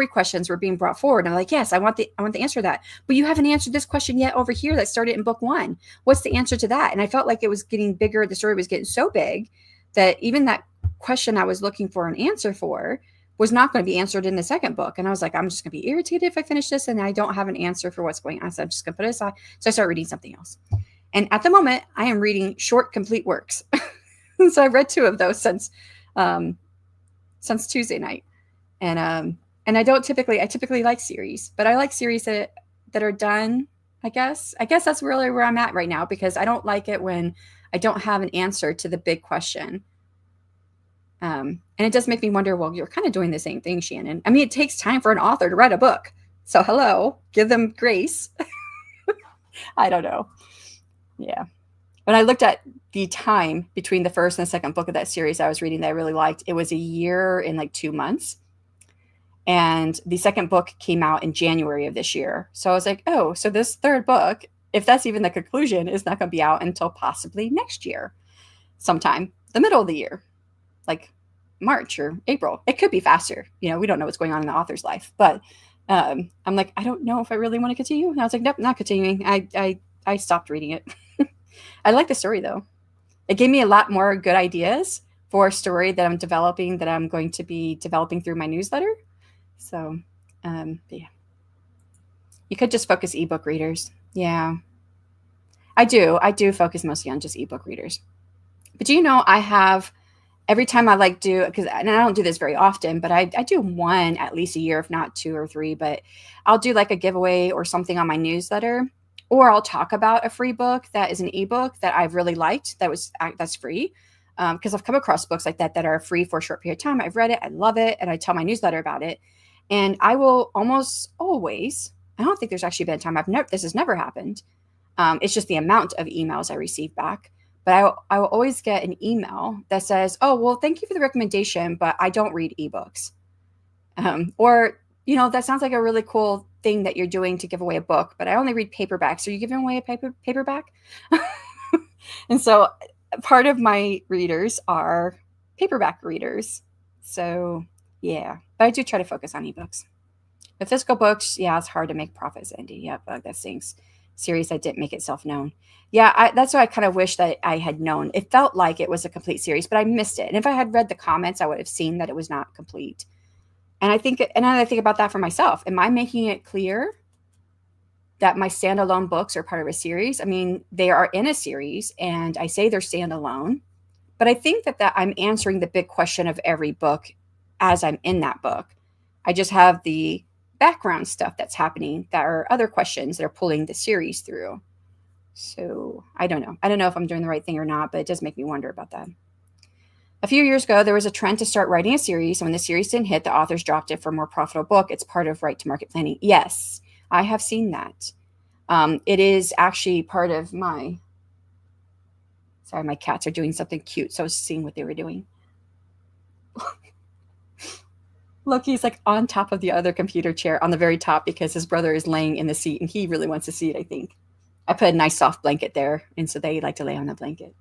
questions were being brought forward. And I'm like, yes, I want the answer to that. But you haven't answered this question yet over here that started in book 1. What's the answer to that? And I felt like it was getting bigger. The story was getting so big that even that question I was looking for an answer for was not going to be answered in the second book. And I was like, I'm just going to be irritated if I finish this and I don't have an answer for what's going on. So I'm just going to put it aside. So I start reading something else. And at the moment, I am reading short, complete works. So I've read 2 of those since Tuesday night. And I typically like series, but I like series that are done. I guess that's really where I'm at right now, because I don't like it when I don't have an answer to the big question. And it does make me wonder, well, you're kind of doing the same thing, Shanon. I mean, it takes time for an author to write a book. So hello, give them grace. I don't know. Yeah. When I looked at the time between the first and the second book of that series I was reading that I really liked, it was a year and like 2 months. And the second book came out in January of this year. So I was like, oh, so this third book, if that's even the conclusion, is not going to be out until possibly next year, sometime the middle of the year. Like March or April. It could be faster. We don't know what's going on in the author's life, but I'm like, I don't know if I really want to continue. And I was like, nope, not continuing. I stopped reading it. I like the story though. It gave me a lot more good ideas for a story that I'm developing, that I'm going to be developing through my newsletter. So, yeah, you could just focus ebook readers. Yeah, I do focus mostly on just ebook readers. But I have, every time I because I don't do this very often, but I do one at least a year, if not 2 or 3, but I'll do like a giveaway or something on my newsletter, or I'll talk about a free book that is an ebook that I've really liked that's free. Because I've come across books like that are free for a short period of time. I've read it, I love it, and I tell my newsletter about it. And I will almost always, I don't think there's actually been a time this has never happened. It's just the amount of emails I receive back. But I will always get an email that says, oh, well, thank you for the recommendation, but I don't read ebooks. Or, that sounds like a really cool thing that you're doing to give away a book, but I only read paperbacks. Are you giving away a paperback? And so part of my readers are paperback readers. So, yeah, but I do try to focus on ebooks. The physical books, yeah, it's hard to make profits, Andy. Yeah, but that stinks. Series that didn't make itself known. Yeah, that's what I kind of wish that I had known. It felt like it was a complete series, but I missed it. And if I had read the comments, I would have seen that it was not complete. And I think about that for myself. Am I making it clear that my standalone books are part of a series? I mean, they are in a series, and I say they're standalone, but I think that I'm answering the big question of every book as I'm in that book. I just have the background stuff that's happening that are other questions that are pulling the series through. So I don't know. I don't know if I'm doing the right thing or not, but it does make me wonder about that. A few years ago, there was a trend to start writing a series. And when the series didn't hit, the authors dropped it for a more profitable book. It's part of right-to-market planning. Yes, I have seen that. It is actually part of my... Sorry, my cats are doing something cute, so I was seeing what they were doing. Look, he's like on top of the other computer chair on the very top because his brother is laying in the seat and he really wants to see it, I think. I put a nice soft blanket there, and so they like to lay on the blanket.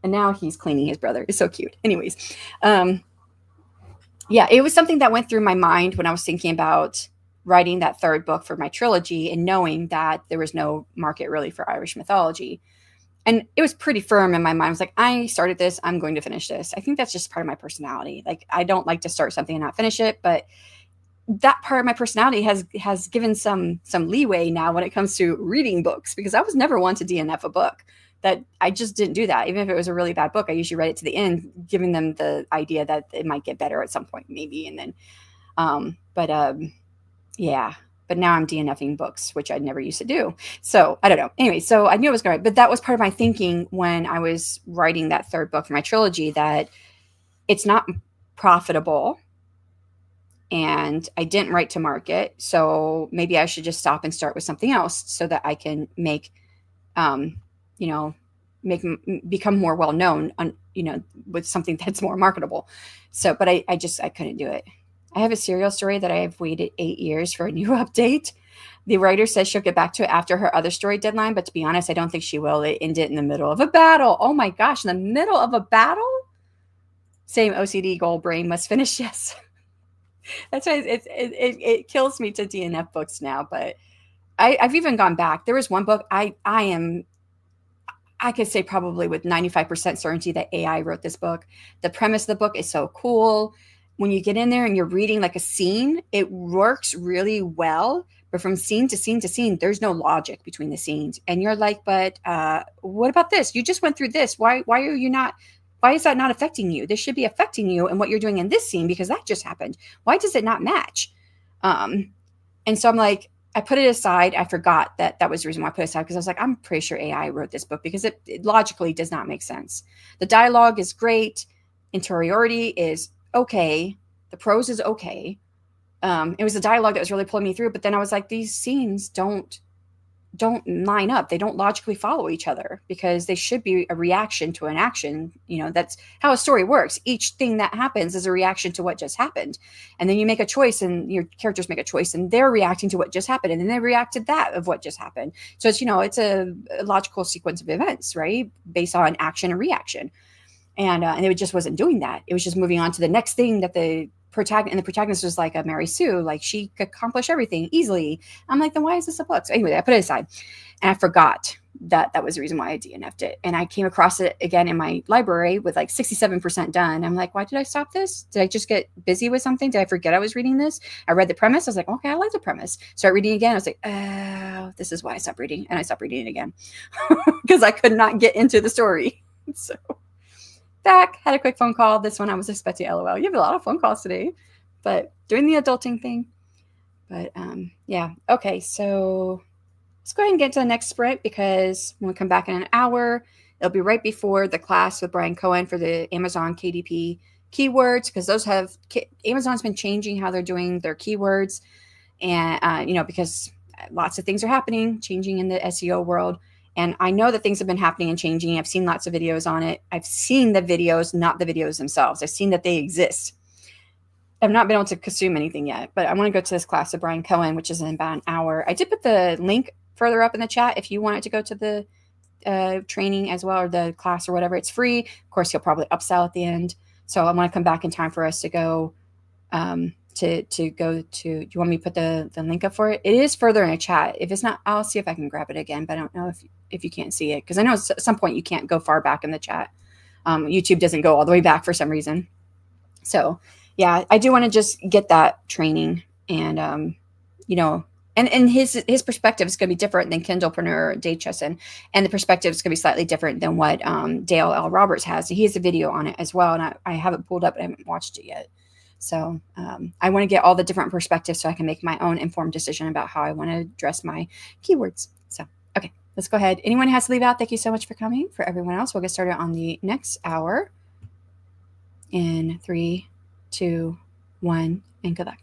And now he's cleaning his brother. It's so cute. Anyways, yeah, it was something that went through my mind when I was thinking about writing that third book for my trilogy and knowing that there was no market really for Irish mythology. And it was pretty firm in my mind. I was like, I started this, I'm going to finish this. I think that's just part of my personality. Like, I don't like to start something and not finish it, but that part of my personality has given some leeway now when it comes to reading books, because I was never one to DNF a book. That I just didn't do that. Even if it was a really bad book, I usually read it to the end, giving them the idea that it might get better at some point, maybe. And then, yeah. But now I'm DNFing books, which I never used to do. So I don't know. Anyway, so I knew it was going to, but that was part of my thinking when I was writing that third book for my trilogy, that it's not profitable and I didn't write to market. So maybe I should just stop and start with something else so that I can become more well-known on, with something that's more marketable. So, but I couldn't do it. I have a serial story that I have waited 8 years for a new update. The writer says she'll get back to it after her other story deadline, but to be honest, I don't think she will. They end it in the middle of a battle. Oh my gosh, in the middle of a battle? Same OCD goal brain must finish. Yes. That's why it kills me to DNF books now. But I've even gone back. There was one book I could say probably with 95% certainty that AI wrote this book. The premise of the book is so cool. When you get in there and you're reading like a scene, it works really well. But from scene to scene to scene, there's no logic between the scenes. And you're like, but what about this? You just went through this. Why are you not? Why is that not affecting you? This should be affecting you and what you're doing in this scene because that just happened. Why does it not match? Um, and so I'm like, I put it aside. I forgot that that was the reason why I put it aside because I was like, I'm pretty sure AI wrote this book because it logically does not make sense. The dialogue is great. Interiority is okay. The prose is okay. It was the dialogue that was really pulling me through. But then I was like, these scenes don't line up. They don't logically follow each other because they should be a reaction to an action. That's how a story works. Each thing that happens is a reaction to what just happened. And then you make a choice and your characters make a choice and they're reacting to what just happened. And then they react to that of what just happened. So it's a logical sequence of events, right? Based on action and reaction. And it just wasn't doing that. It was just moving on to the next thing that the protagonist was like a Mary Sue, like she could accomplish everything easily. I'm like, then why is this a book? So anyway, I put it aside, and I forgot that was the reason why I DNF'd it. And I came across it again in my library with like 67% done. I'm like, why did I stop this? Did I just get busy with something? Did I forget I was reading this? I read the premise. I was like, okay, I like the premise. Start reading again. I was like, oh, this is why I stopped reading, and I stopped reading it again because I could not get into the story. So back, had a quick phone call. This one I was expecting LOL. You have a lot of phone calls today, but doing the adulting thing. But yeah, okay. So let's go ahead and get to the next sprint because when we come back in an hour, it'll be right before the class with Brian Cohen for the Amazon KDP keywords because Amazon's been changing how they're doing their keywords, and because lots of things are happening, changing in the SEO world. And I know that things have been happening and changing. I've seen lots of videos on it. I've seen the videos, not the videos themselves. I've seen that they exist. I've not been able to consume anything yet, but I want to go to this class of Brian Cohen, which is in about an hour. I did put the link further up in the chat if you wanted to go to the training as well, or the class or whatever. It's free. Of course, he'll probably upsell at the end. So I want to come back in time for us to go to go to. Do you want me to put the link up for it? It is further in a chat. If it's not, I'll see if I can grab it again, but I don't know if you can't see it because I know at some point you can't go far back in the chat. YouTube doesn't go all the way back for some reason. So yeah, I do want to just get that training, and and his perspective is going to be different than Kindlepreneur Dave Chesson, and the perspective is going to be slightly different than what Dale L. Roberts has. He has a video on it as well, and I haven't pulled up, I haven't watched it yet. So I want to get all the different perspectives so I can make my own informed decision about how I want to address my keywords. So, okay, let's go ahead. Anyone has to leave out, thank you so much for coming. For everyone else, we'll get started on the next hour in 3, 2, 1, and good luck.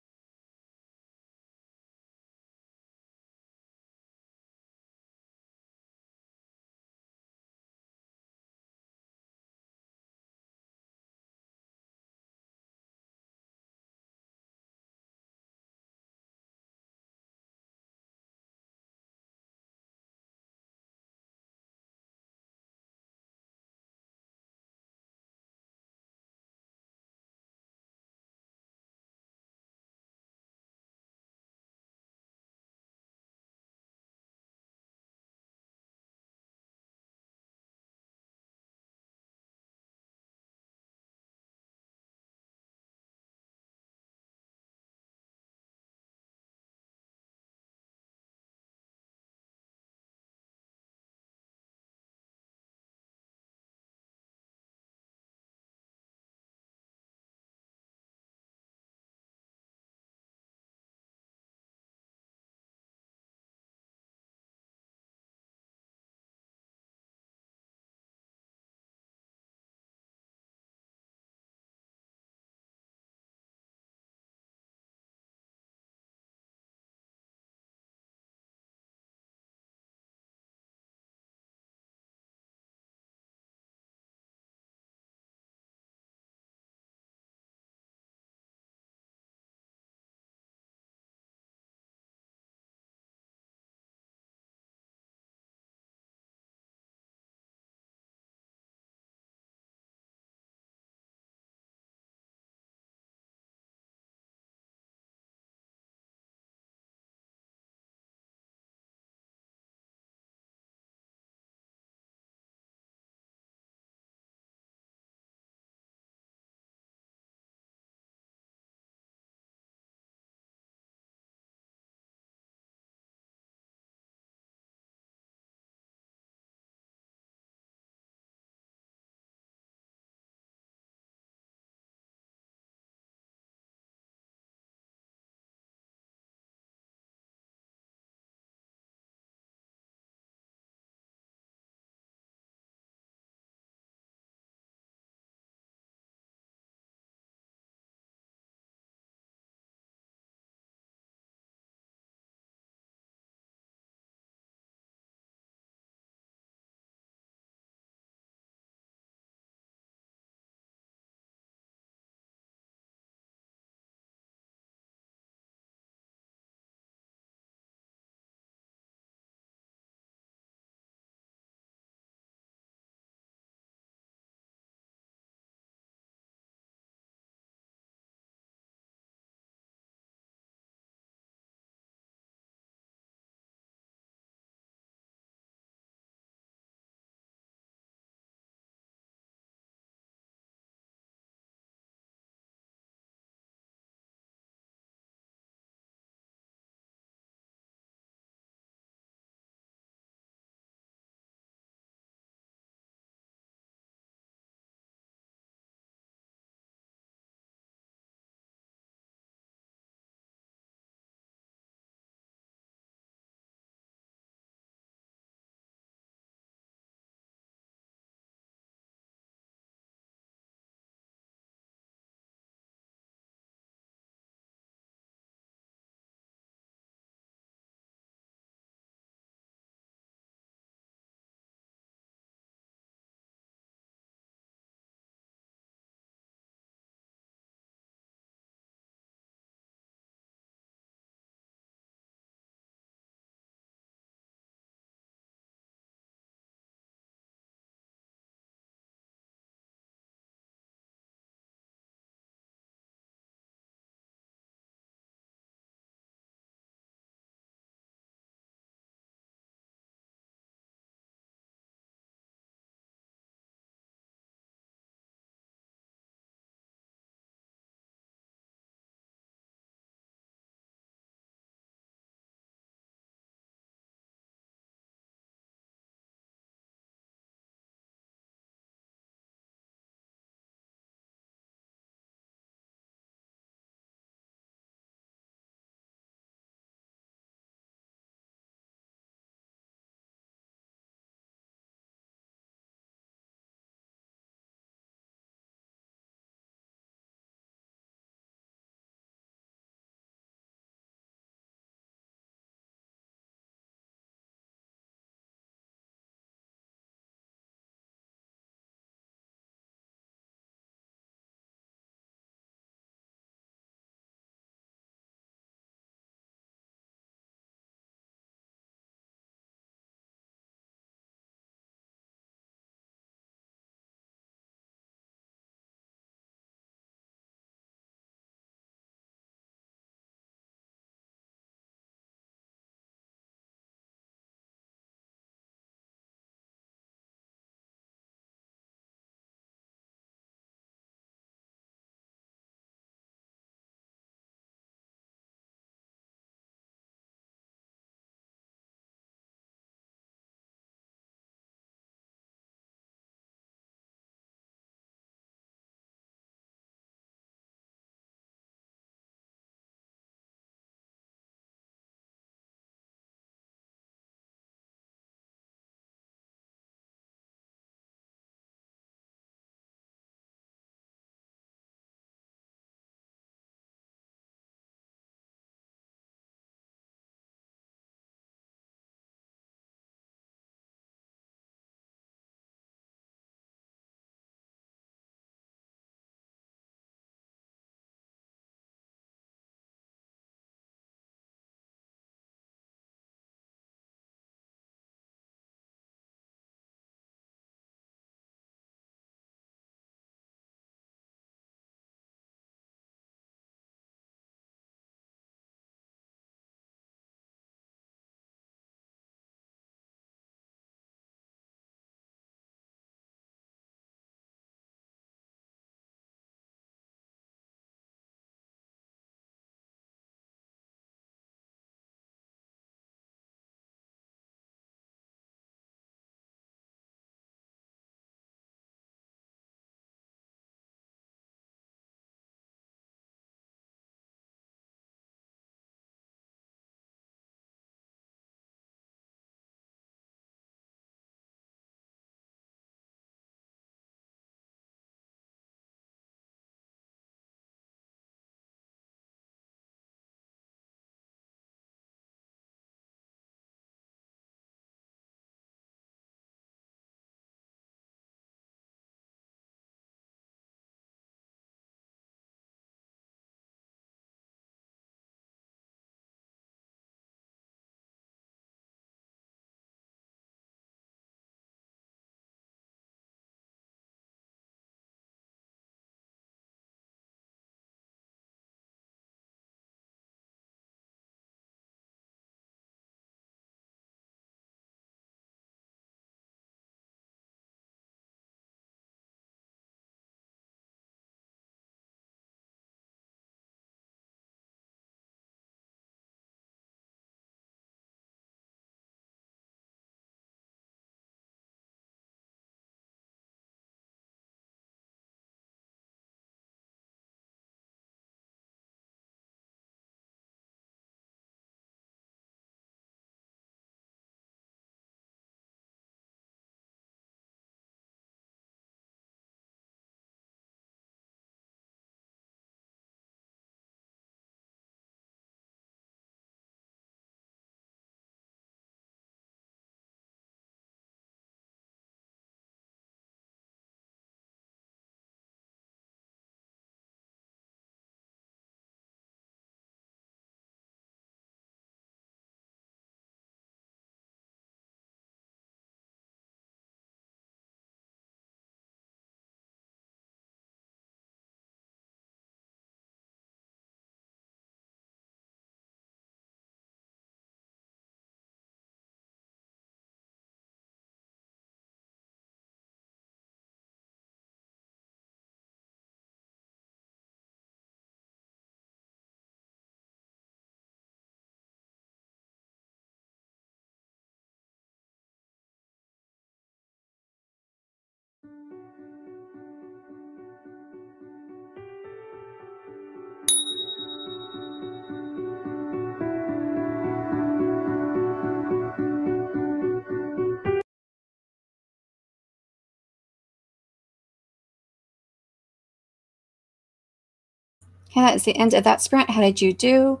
Okay, that's the end of that sprint. How did you do?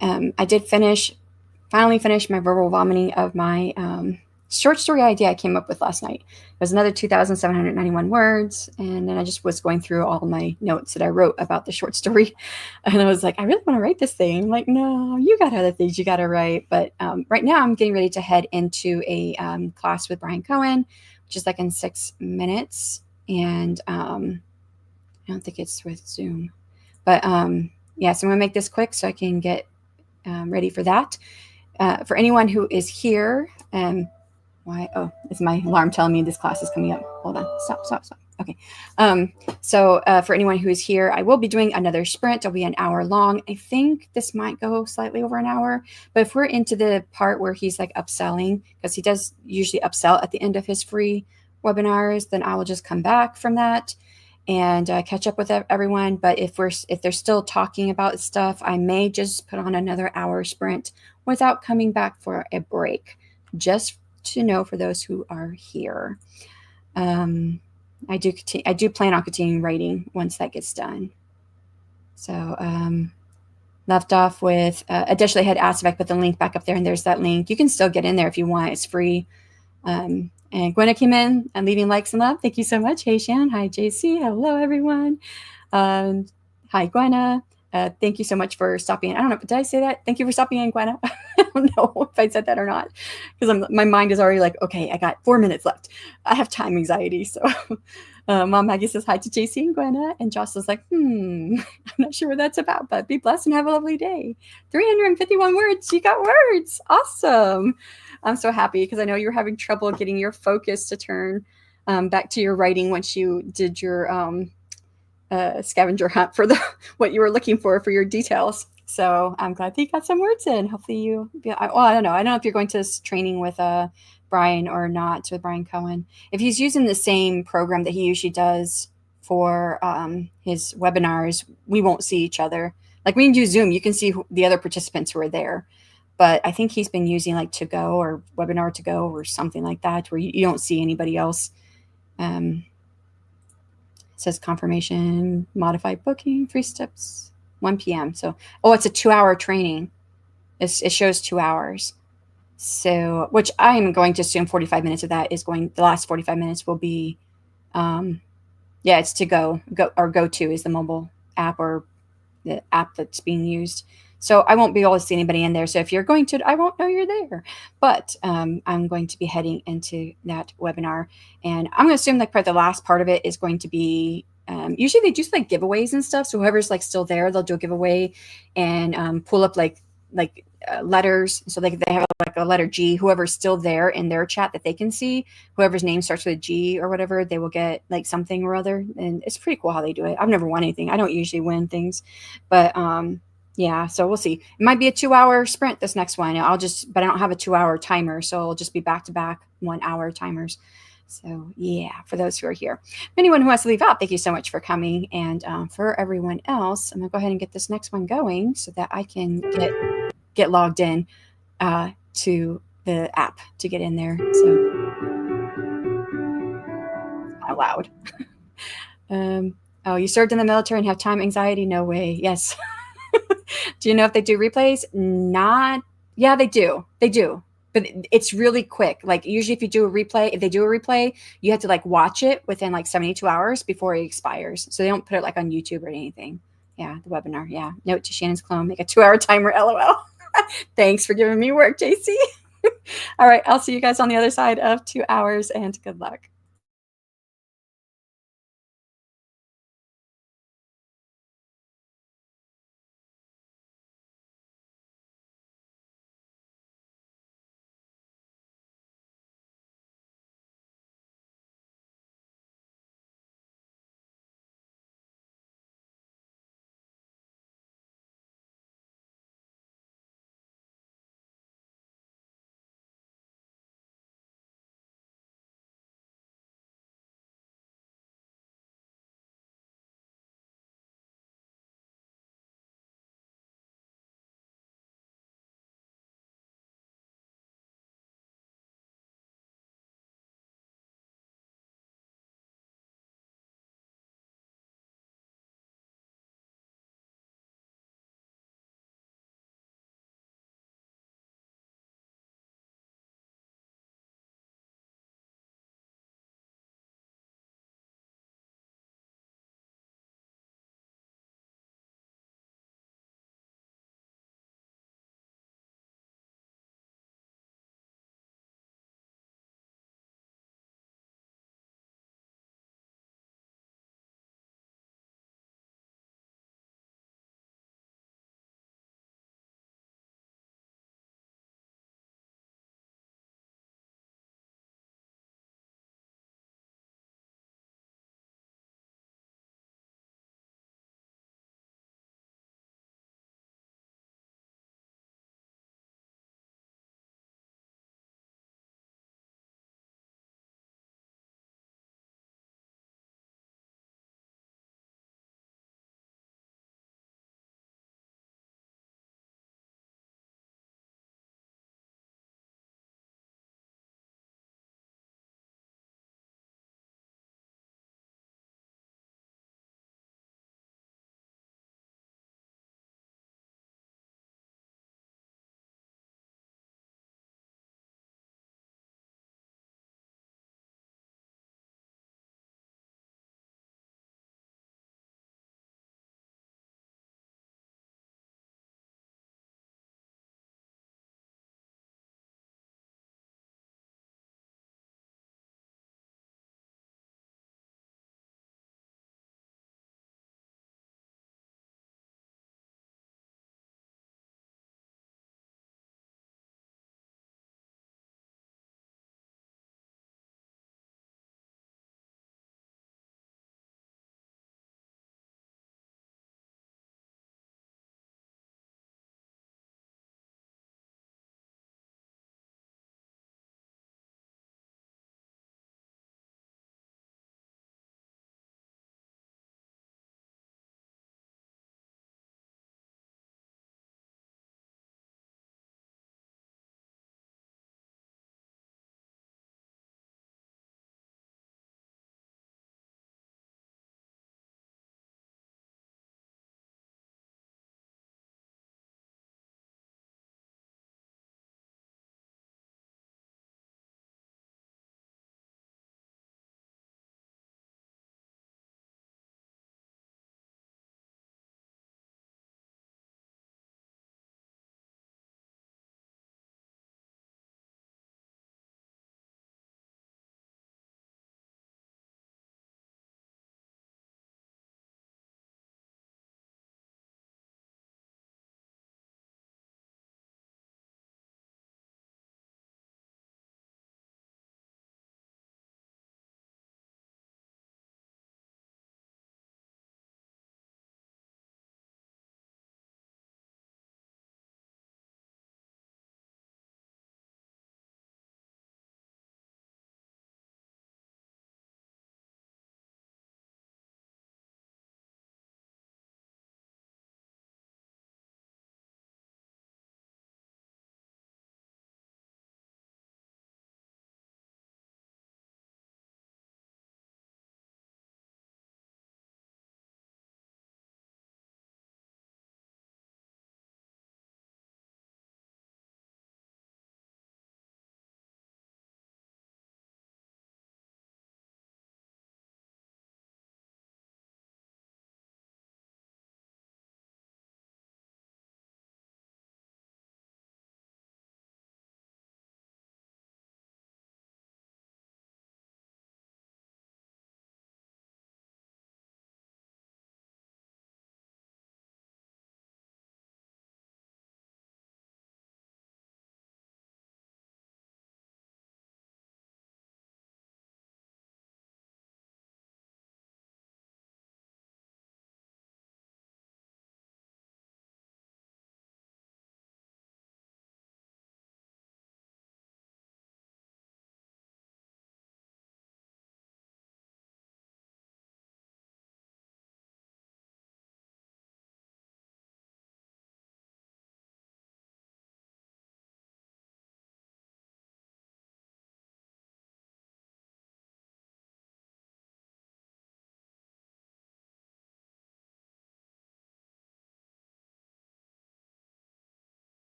I did finally finish my verbal vomiting of my short story idea I came up with last night. It was another 2,791 words. And then I just was going through all my notes that I wrote about the short story. And I was like, I really want to write this thing. I'm like, no, you got other things you got to write. But right now I'm getting ready to head into a class with Brian Cohen, which is like in 6 minutes. And I don't think it's with Zoom. But yeah, so I'm going to make this quick so I can get ready for that. For anyone who is here, why? Oh, is my alarm telling me this class is coming up? Hold on. Stop. Okay. So for anyone who is here, I will be doing another sprint. It'll be an hour long. I think this might go slightly over an hour. But if we're into the part where he's like upselling, because he does usually upsell at the end of his free webinars, then I will just come back from that and catch up with everyone. But if they're still talking about stuff, I may just put on another hour sprint without coming back for a break, just to know for those who are here. I do plan on continuing writing once that gets done. So left off with additionally had asked if I put the link back up there, and there's that link. You can still get in there if you want. It's free. And Gwenna came in and leaving likes and love. Thank you so much. Hey, Shan. Hi, JC. Hello, everyone. Hi, Gwenna. Thank you so much for stopping in. I don't know, did I say that? Thank you for stopping in, Gwenna. I don't know if I said that or not, because my mind is already like, okay, I got 4 minutes left. I have time anxiety. So Mom Maggie says hi to JC and Gwenna, and Joss is like, I'm not sure what that's about, but be blessed and have a lovely day. 351 words. You got words. Awesome. I'm so happy because I know you're having trouble getting your focus to turn back to your writing once you did your scavenger hunt for the what you were looking for your details. So I'm glad that you got some words in. Hopefully I don't know. I don't know if you're going to training with Brian or not, with Brian Cohen. If he's using the same program that he usually does for his webinars, we won't see each other. Like when you do Zoom, you can see the other participants who are there. But I think he's been using like To Go or Webinar To Go or something like that, where you don't see anybody else. Says confirmation, modified booking, 3 steps, 1 p.m. So, it's a 2-hour training. It shows 2 hours. So, which I'm going to assume 45 minutes of that the last 45 minutes will be, it's To Go to is the mobile app or the app that's being used. So I won't be able to see anybody in there. So if you're going to, I won't know you're there. But I'm going to be heading into that webinar, and I'm going to assume like the last part of it is going to be. Usually they do like giveaways and stuff. So whoever's like still there, they'll do a giveaway and pull up like letters. So like they have like a letter G. Whoever's still there in their chat that they can see, whoever's name starts with a G or whatever, they will get like something or other. And it's pretty cool how they do it. I've never won anything. I don't usually win things, but yeah. So we'll see. It might be a 2-hour sprint this next one. But I don't have a 2-hour timer, so it'll just be back to back 1-hour timers. So yeah, for those who are here, anyone who wants to leave out, thank you so much for coming. And for everyone else, I'm gonna go ahead and get this next one going so that I can get logged in to the app to get in there. So out loud. You served in the military and have time anxiety? No way. Yes. Do you know if they do replays? Not. Yeah, they do. They do. But it's really quick. Like usually if they do a replay, you have to like watch it within like 72 hours before it expires. So they don't put it like on YouTube or anything. Yeah, the webinar. Yeah. Note to Shannon's clone, make a 2-hour timer, LOL. Thanks for giving me work, JC. All right. I'll see you guys on the other side of 2 hours, and good luck.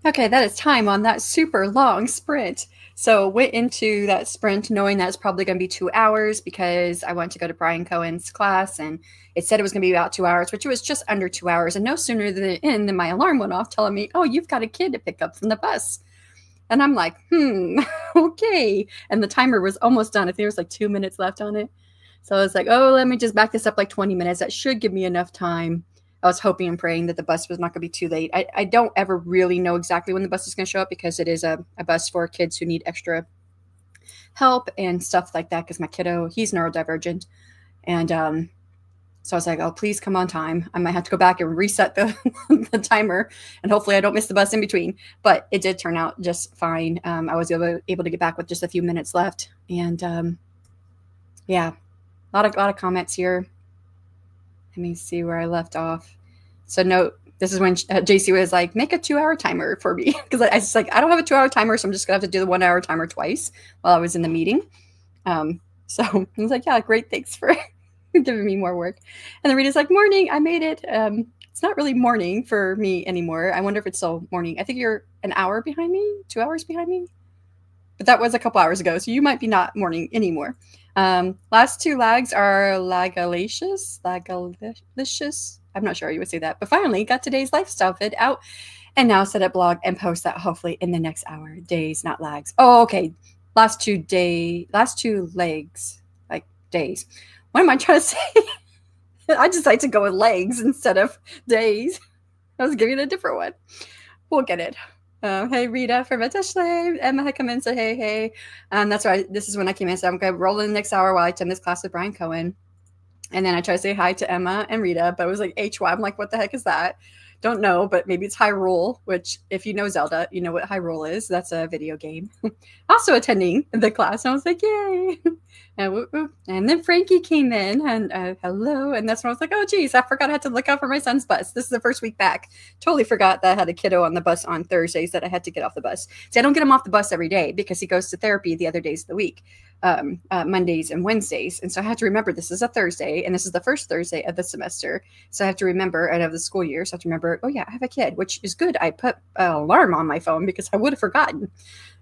Okay, that is time on that super long sprint. So went into that sprint knowing that it's probably going to be 2 hours because I went to go to Brian Cohen's class and it said it was going to be about 2 hours, which was just under 2 hours. And no sooner than my alarm went off telling me, oh, you've got a kid to pick up from the bus. And I'm like, okay. And the timer was almost done. I think there was like 2 minutes left on it. So I was like, oh, let me just back this up like 20 minutes. That should give me enough time. I was hoping and praying that the bus was not going to be too late. I don't ever really know exactly when the bus is going to show up because it is a bus for kids who need extra help and stuff like that because my kiddo, he's neurodivergent. And so I was like, oh, please come on time. I might have to go back and reset the timer and hopefully I don't miss the bus in between. But it did turn out just fine. I was able to get back with just a few minutes left. And yeah, a lot of comments here. Let me see where I left off. So note, this is when JC was like, make a 2 hour timer for me. Because I was like, I don't have a 2 hour timer, so I'm just going to have to do the 1 hour timer twice while I was in the meeting. So I was like, yeah, great. Thanks for giving me more work. And then Rita's like, morning, I made it. It's not really morning for me anymore. I wonder if it's still morning. I think you're an hour behind me, 2 hours behind me. But that was a couple hours ago, so you might be not morning anymore. Last two lags are lagalicious. I'm not sure how you would say that. But finally, got today's lifestyle vid out and now set up blog and post that hopefully in the next hour. Days, not lags. Oh, okay. Last two legs, like days. What am I trying to say? I just like to go with legs instead of days. I was giving it a different one. We'll get it. Hey, Rita from Ateshle. Emma had come in and said, hey. That's why this is when I came in and said, I'm going to roll in the next hour while I attend this class with Brian Cohen. And then I try to say hi to Emma and Rita, but it was like HY. I'm like, what the heck is that? Don't know, but maybe it's Hyrule, which if you know Zelda, you know what Hyrule is. That's a video game. Also attending the class. And I was like, yay. And then Frankie came in and hello. And that's when I was like, oh, geez, I forgot I had to look out for my son's bus. This is the first week back. Totally forgot that I had a kiddo on the bus on Thursdays that I had to get off the bus. See, I don't get him off the bus every day because he goes to therapy the other days of the week, Mondays and Wednesdays. And so I had to remember this is a Thursday and this is the first Thursday of the semester. So I have to remember, and of the school year, so I have to remember, oh, yeah, I have a kid, which is good. I put an alarm on my phone because I would have forgotten.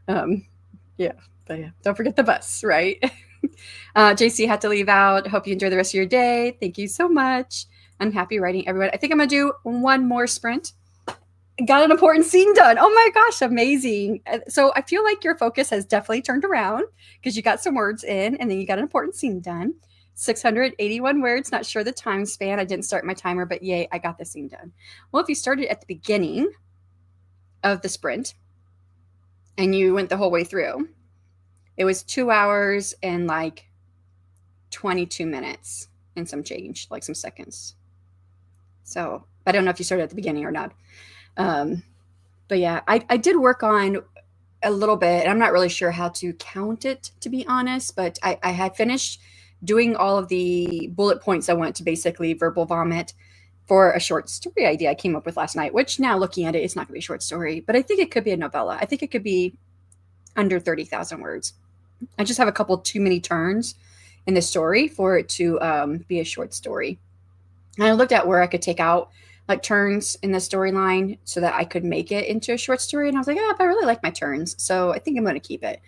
Yeah, but yeah, don't forget the bus, right? JC had to leave out. Hope you enjoy the rest of your day. Thank you so much. I'm happy writing, everyone. I think I'm going to do one more sprint. Got an important scene done. Oh my gosh, amazing. So I feel like your focus has definitely turned around because you got some words in and then you got an important scene done. 681 words, not sure the time span. I didn't start my timer, but yay, I got the scene done. Well, if you started at the beginning of the sprint and you went the whole way through, it was 2 hours and like 22 minutes and some change, like some seconds. So I don't know if you started at the beginning or not. But yeah, I did work on a little bit, and I'm not really sure how to count it, to be honest, but I had finished doing all of the bullet points I went to basically verbal vomit for a short story idea I came up with last night, which now looking at it, it's not going to be a short story, but I think it could be a novella. I think it could be under 30,000 words. I just have a couple too many turns in the story for it to be a short story. And I looked at where I could take out like turns in the storyline so that I could make it into a short story. And I was like, I really like my turns. So I think I'm going to keep it.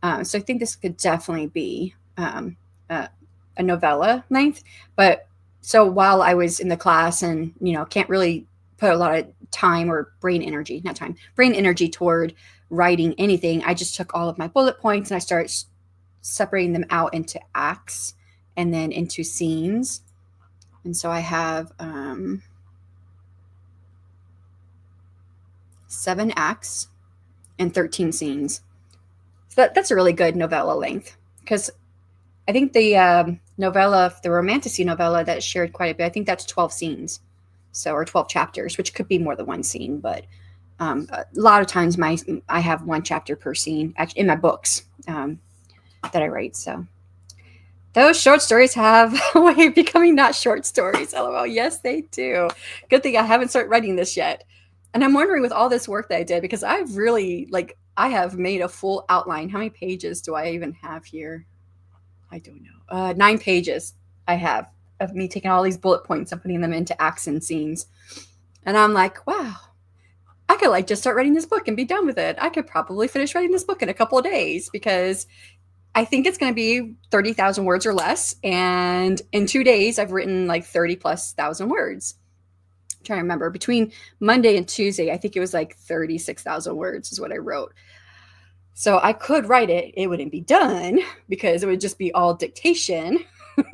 So I think this could definitely be a novella length. But so while I was in the class and, can't really put a lot of time or brain energy toward writing anything, I just took all of my bullet points and I started separating them out into acts and then into scenes. And so I have 7 acts and 13 scenes. So that's a really good novella length because I think the the romantasy novella that shared quite a bit, I think that's 12 scenes. So, or 12 chapters, which could be more than one scene, but a lot of times I have one chapter per scene actually in my books that I write. So those short stories have a way of becoming not short stories. LOL. Yes, they do. Good thing I haven't started writing this yet. And I'm wondering with all this work that I did, because I've really I have made a full outline. How many pages do I even have here? I don't know. 9 pages I have of me taking all these bullet points and putting them into acts and scenes. And I'm like, wow. I could like just start writing this book and be done with it. I could probably finish writing this book in a couple of days because I think it's going to be 30,000 words or less. And in 2 days, I've written like 30 plus thousand words. I'm trying to remember between Monday and Tuesday, I think it was like 36,000 words is what I wrote. So I could write it. It wouldn't be done because it would just be all dictation.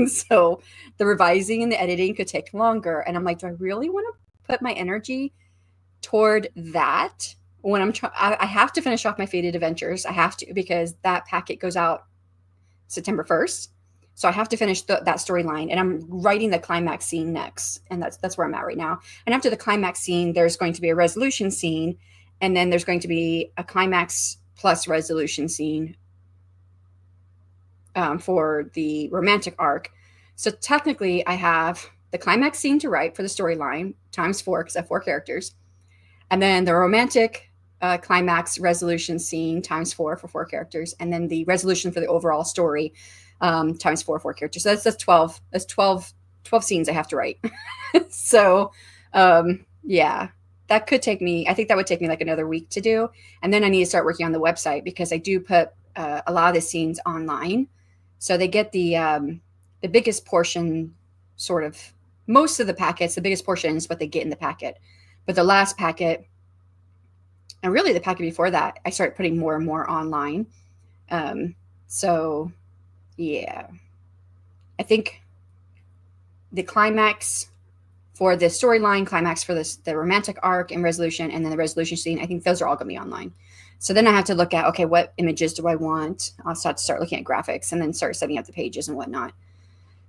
So the revising and the editing could take longer. And I'm like, do I really want to put my energy toward that when I'm trying? I have to finish off my Faded Adventures. I have to because that packet goes out September 1st. So I have to finish that storyline, and I'm writing the climax scene next, and that's where I'm at right now. And after the climax scene, there's going to be a resolution scene, and then there's going to be a climax plus resolution scene for the romantic arc. So technically, I have the climax scene to write for the storyline times 4 because I have 4 characters, and then the romantic climax resolution scene times 4 for 4 characters, and then the resolution for the overall story times 4 characters. So that's 12. That's 12 scenes I have to write. So yeah, that could take me. I think that would take me like another week to do, and then I need to start working on the website because I do put a lot of the scenes online, so they get the biggest portion, sort of most of the packets. The biggest portion is what they get in the packet, but the last packet, and really the packet before that, I started putting more and more online. So yeah, I think the climax for the storyline, climax for the romantic arc and resolution, and then the resolution scene, I think those are all going to be online. So then I have to look at, okay, what images do I want? I'll start looking at graphics and then start setting up the pages and whatnot.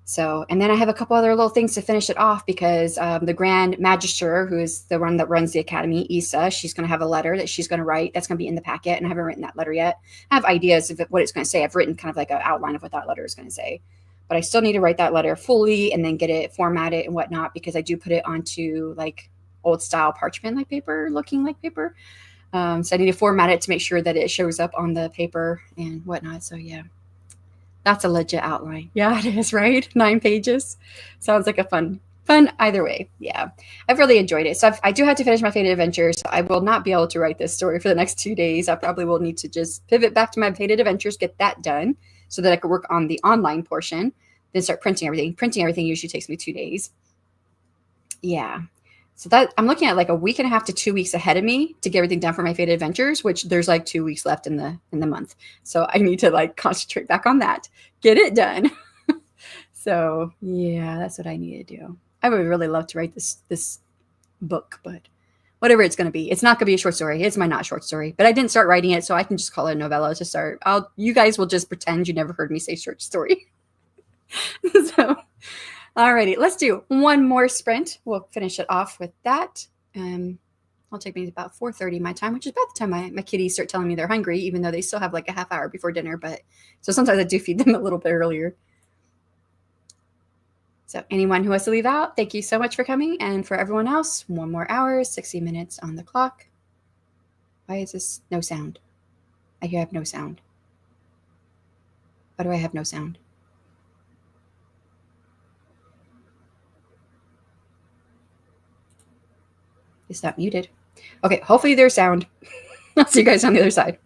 So, and then I have a couple other little things to finish it off because the Grand Magister, who is the one that runs the academy, Issa, she's going to have a letter that she's going to write. That's going to be in the packet, and I haven't written that letter yet. I have ideas of what it's going to say. I've written kind of like an outline of what that letter is going to say, but I still need to write that letter fully and then get it formatted and whatnot because I do put it onto like old style parchment like paper, looking like paper. So I need to format it to make sure that it shows up on the paper and whatnot. So yeah. That's a legit outline. Yeah, it is, right? 9 pages. Sounds like a fun either way. Yeah, I've really enjoyed it. So I do have to finish my Faded Adventures. So I will not be able to write this story for the next 2 days. I probably will need to just pivot back to my Faded Adventures, get that done so that I could work on the online portion, then start printing everything. Printing everything usually takes me 2 days. Yeah. So that I'm looking at like a week and a half to 2 weeks ahead of me to get everything done for my Faded Adventures, which there's like 2 weeks left in the month. So I need to like concentrate back on that, get it done. So yeah, that's what I need to do. I would really love to write this book, but whatever it's going to be, it's not going to be a short story. It's my not short story, but I didn't start writing it, so I can just call it a novella to start. You guys will just pretend you never heard me say short story. So. Alrighty, let's do one more sprint. We'll finish it off with that. It'll take me about 4:30 my time, which is about the time my kitties start telling me they're hungry, even though they still have like a half hour before dinner. But so sometimes I do feed them a little bit earlier. So anyone who wants to leave out, thank you so much for coming. And for everyone else, 1 more hour, 60 minutes on the clock. Why is this no sound? I have no sound. Why do I have no sound? Is that muted? Okay, hopefully there's sound. I'll see you guys on the other side.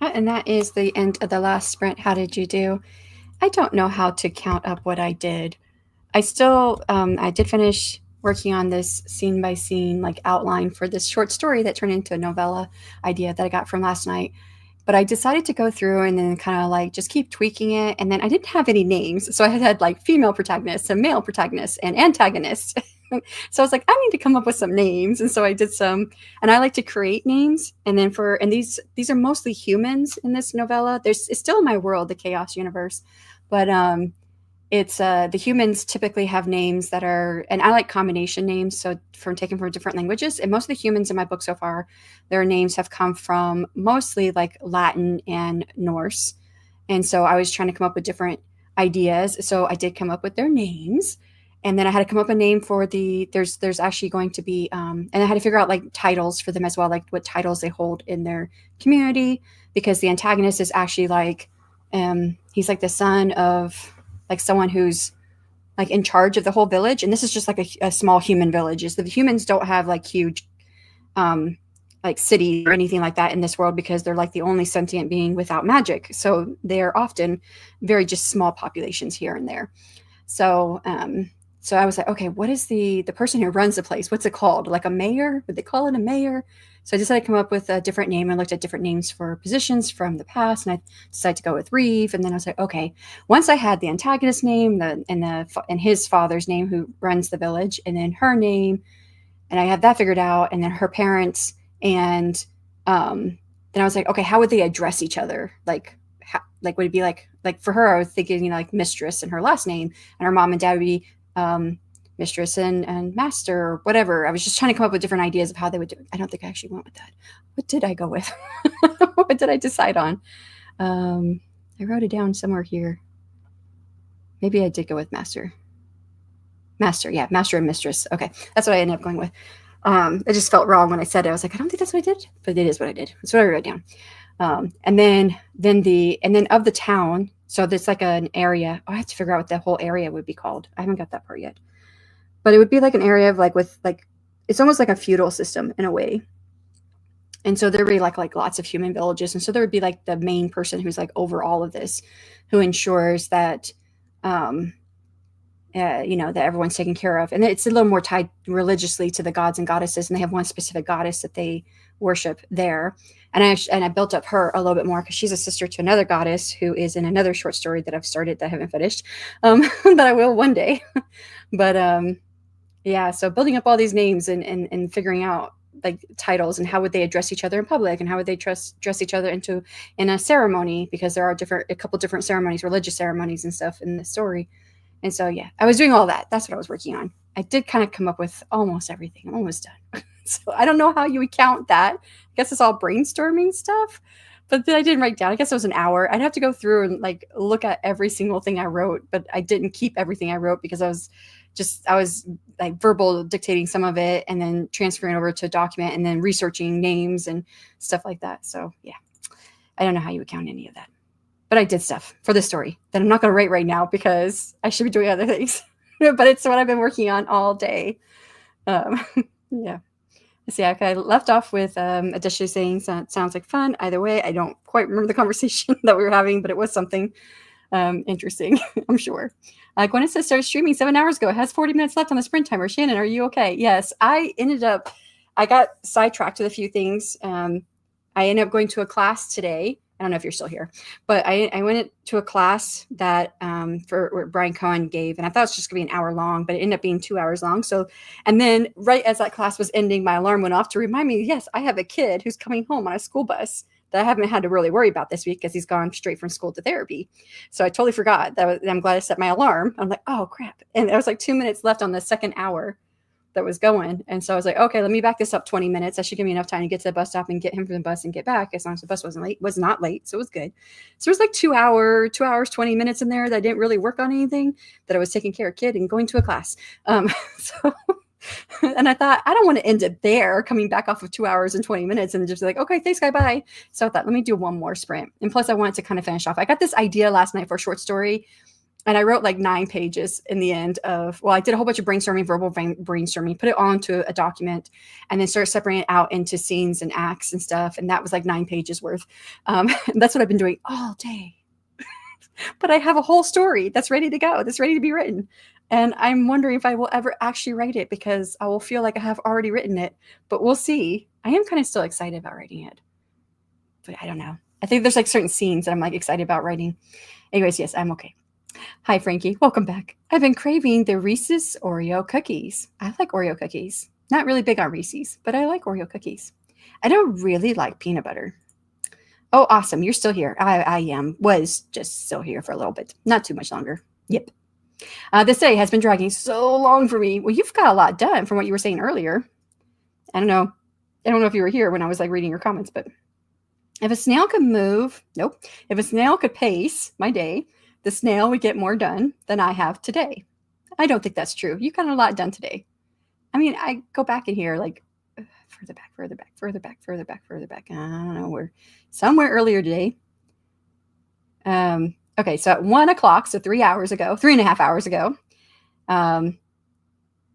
And that is the end of the last sprint. How did you do? I don't know how to count up what I did. I did finish working on this scene by scene like outline for this short story that turned into a novella idea that I got from last night. But I decided to go through and then kind of like just keep tweaking it. And then I didn't have any names. So I had like female protagonists and male protagonists and antagonists. So I was like, I need to come up with some names. And so I did some, and I like to create names. And then these are mostly humans in this novella. It's still in my world, the chaos universe. But it's the humans typically have names that are, and I like combination names, so taken from different languages. And most of the humans in my book so far, their names have come from mostly like Latin and Norse. And so I was trying to come up with different ideas. So I did come up with their names. And then I had to come up with a name for there's actually going to be, and I had to figure out like titles for them as well, like what titles they hold in their community, because the antagonist is actually like, he's like the son of like someone who's like in charge of the whole village. And this is just like a small human village. Is the humans don't have like huge, like cities or anything like that in this world, because they're like the only sentient being without magic. So they're often very just small populations here and there. So, so I was like, okay, what is the person who runs the place? What's it called? Like a mayor? Would they call it a mayor? So I decided to come up with a different name. I looked at different names for positions from the past, and I decided to go with Reeve. And then I was like, okay, once I had the antagonist name, and his father's name who runs the village, and then her name, and I had that figured out, and then her parents, and then I was like, okay, how would they address each other? Like would it be like for her, I was thinking, like mistress and her last name, and her mom and dad would be mistress and master or whatever. I was just trying to come up with different ideas of how they would do it. I don't think I actually went with that. What did I go with? What did I decide on? I wrote it down somewhere here. Maybe I did go with master. Yeah, master and mistress. Okay, that's what I ended up going with. It just felt wrong when I said it. I was like, I don't think that's what I did, but it is what I did. That's what I wrote down. And then of the town. So there's like an area. I have to figure out what the whole area would be called. I haven't got that part yet. But it would be like an area of it's almost like a feudal system in a way. And so there would be like lots of human villages. And so there would be like the main person who's like over all of this, who ensures that, that everyone's taken care of. And it's a little more tied religiously to the gods and goddesses. And they have one specific goddess that they worship there. And I built up her a little bit more because she's a sister to another goddess who is in another short story that I've started that I haven't finished, but I will one day. But yeah, so building up all these names and figuring out like titles and how would they address each other in public, and how would they dress each other in a ceremony, because there are a couple different ceremonies, religious ceremonies and stuff in the story. And so, yeah, I was doing all that. That's what I was working on. I did kind of come up with almost everything. I'm almost done. So I don't know how you would count that. I guess it's all brainstorming stuff. But then I didn't write down. I guess it was an hour. I'd have to go through and like look at every single thing I wrote. But I didn't keep everything I wrote because I was like verbal dictating some of it and then transferring over to a document and then researching names and stuff like that. So, yeah, I don't know how you would count any of that. But I did stuff for this story that I'm not going to write right now because I should be doing other things. But it's what I've been working on all day. Yeah. So yeah, I left off with Adisha saying, sounds like fun. Either way, I don't quite remember the conversation that we were having, but it was something interesting, I'm sure. Gwyneth says, started streaming 7 hours ago. It has 40 minutes left on the sprint timer. Shannon, are you okay? Yes, I got sidetracked with a few things. I ended up going to a class today. I don't know if you're still here, but I went to a class that for Brian Cohen gave, and I thought it was just gonna be an hour long, but it ended up being 2 hours long. So, and then right as that class was ending, my alarm went off to remind me, yes, I have a kid who's coming home on a school bus that I haven't had to really worry about this week because he's gone straight from school to therapy. So I totally forgot that. I'm glad I set my alarm. I'm like, oh crap. And there was like 2 minutes left on the second hour that was going. And so I was like, okay, let me back this up 20 minutes. That should give me enough time to get to the bus stop and get him from the bus and get back, as long as the bus was not late. So it was good. So it was like 2 hours, 20 minutes in there that I didn't really work on anything, that I was taking care of kid and going to a class. So, and I thought, I don't want to end it there, coming back off of 2 hours and 20 minutes and just like, okay, thanks, guy, bye. So I thought, let me do one more sprint. And plus I wanted to kind of finish off. I got this idea last night for a short story And I wrote like 9 pages in the end of, well, I did a whole bunch of brainstorming, verbal brainstorming, put it all into a document, and then started separating it out into scenes and acts and stuff. And that was like 9 pages worth. That's what I've been doing all day. But I have a whole story that's ready to go, that's ready to be written. And I'm wondering if I will ever actually write it, because I will feel like I have already written it, but we'll see. I am kind of still excited about writing it, but I don't know. I think there's like certain scenes that I'm like excited about writing. Anyways, yes, I'm okay. Hi, Frankie. Welcome back. I've been craving the Reese's Oreo cookies. I like Oreo cookies. Not really big on Reese's, but I like Oreo cookies. I don't really like peanut butter. Oh, awesome. You're still here. I was just still here for a little bit. Not too much longer. Yep. This day has been dragging so long for me. Well, you've got a lot done from what you were saying earlier. I don't know. I don't know if you were here when I was like reading your comments, but if a snail could move, nope. If a snail could pace my day, the snail would get more done than I have today. I don't think that's true. You got a lot done today. I mean, I go back in here like further back, further back, further back, further back, further back. I don't know, we're somewhere earlier today. Okay, so at 1 o'clock, so 3 hours ago, 3.5 hours ago, the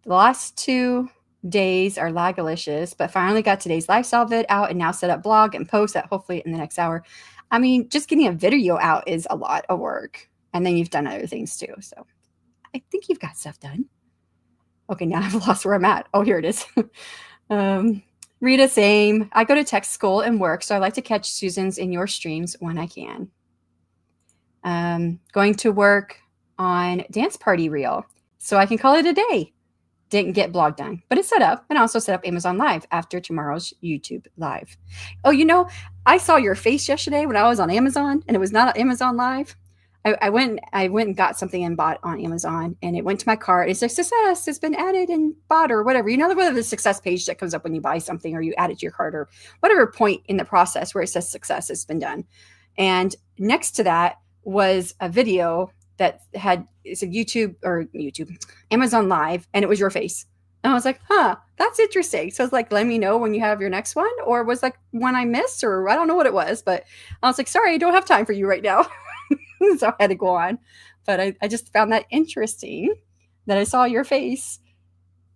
last 2 days are lagalicious, but finally got today's lifestyle vid out and now set up blog and post that hopefully in the next hour. I mean, just getting a video out is a lot of work. And then you've done other things too. So I think you've got stuff done. Okay, now I've lost where I'm at. Oh, here it is. Rita, same. I go to tech school and work, so I like to catch Susan's in your streams when I can. Going to work on dance party reel, so I can call it a day. Didn't get blog done, but it's set up, and I also set up Amazon Live after tomorrow's YouTube Live. Oh, you know, I saw your face yesterday when I was on Amazon, and it was not Amazon Live. I went and got something and bought on Amazon, and it went to my cart. It says success has been added and bought or whatever. You know, the success page that comes up when you buy something or you add it to your cart or whatever point in the process where it says success has been done. And next to that was a video that it's a YouTube Amazon Live, and it was your face. And I was like, huh, that's interesting. So it's like, let me know when you have your next one, or it was like one I missed, or I don't know what it was, but I was like, sorry, I don't have time for you right now. So I had to go on. But I just found that interesting that I saw your face.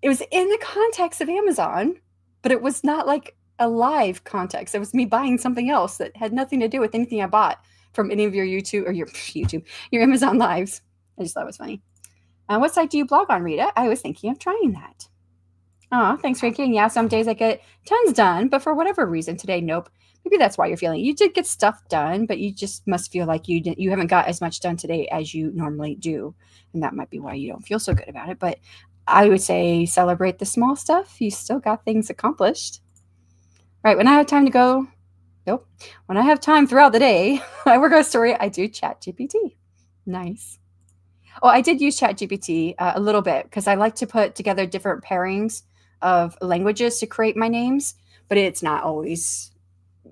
It was in the context of Amazon, but it was not like a live context. It was me buying something else that had nothing to do with anything I bought from any of your your Amazon Lives. I just thought it was funny. What site do you blog on, Rita? I was thinking of trying that. Oh, thanks, Frankie. And yeah, some days I get tons done, but for whatever reason today, nope. Maybe that's why you're feeling. You did get stuff done, but you just must feel like you haven't got as much done today as you normally do. And that might be why you don't feel so good about it. But I would say celebrate the small stuff. You still got things accomplished. Right. When I have time to go, nope. When I have time throughout the day, I work on a story, I do ChatGPT. Nice. Oh, I did use ChatGPT a little bit because I like to put together different pairings of languages to create my names, but it's not always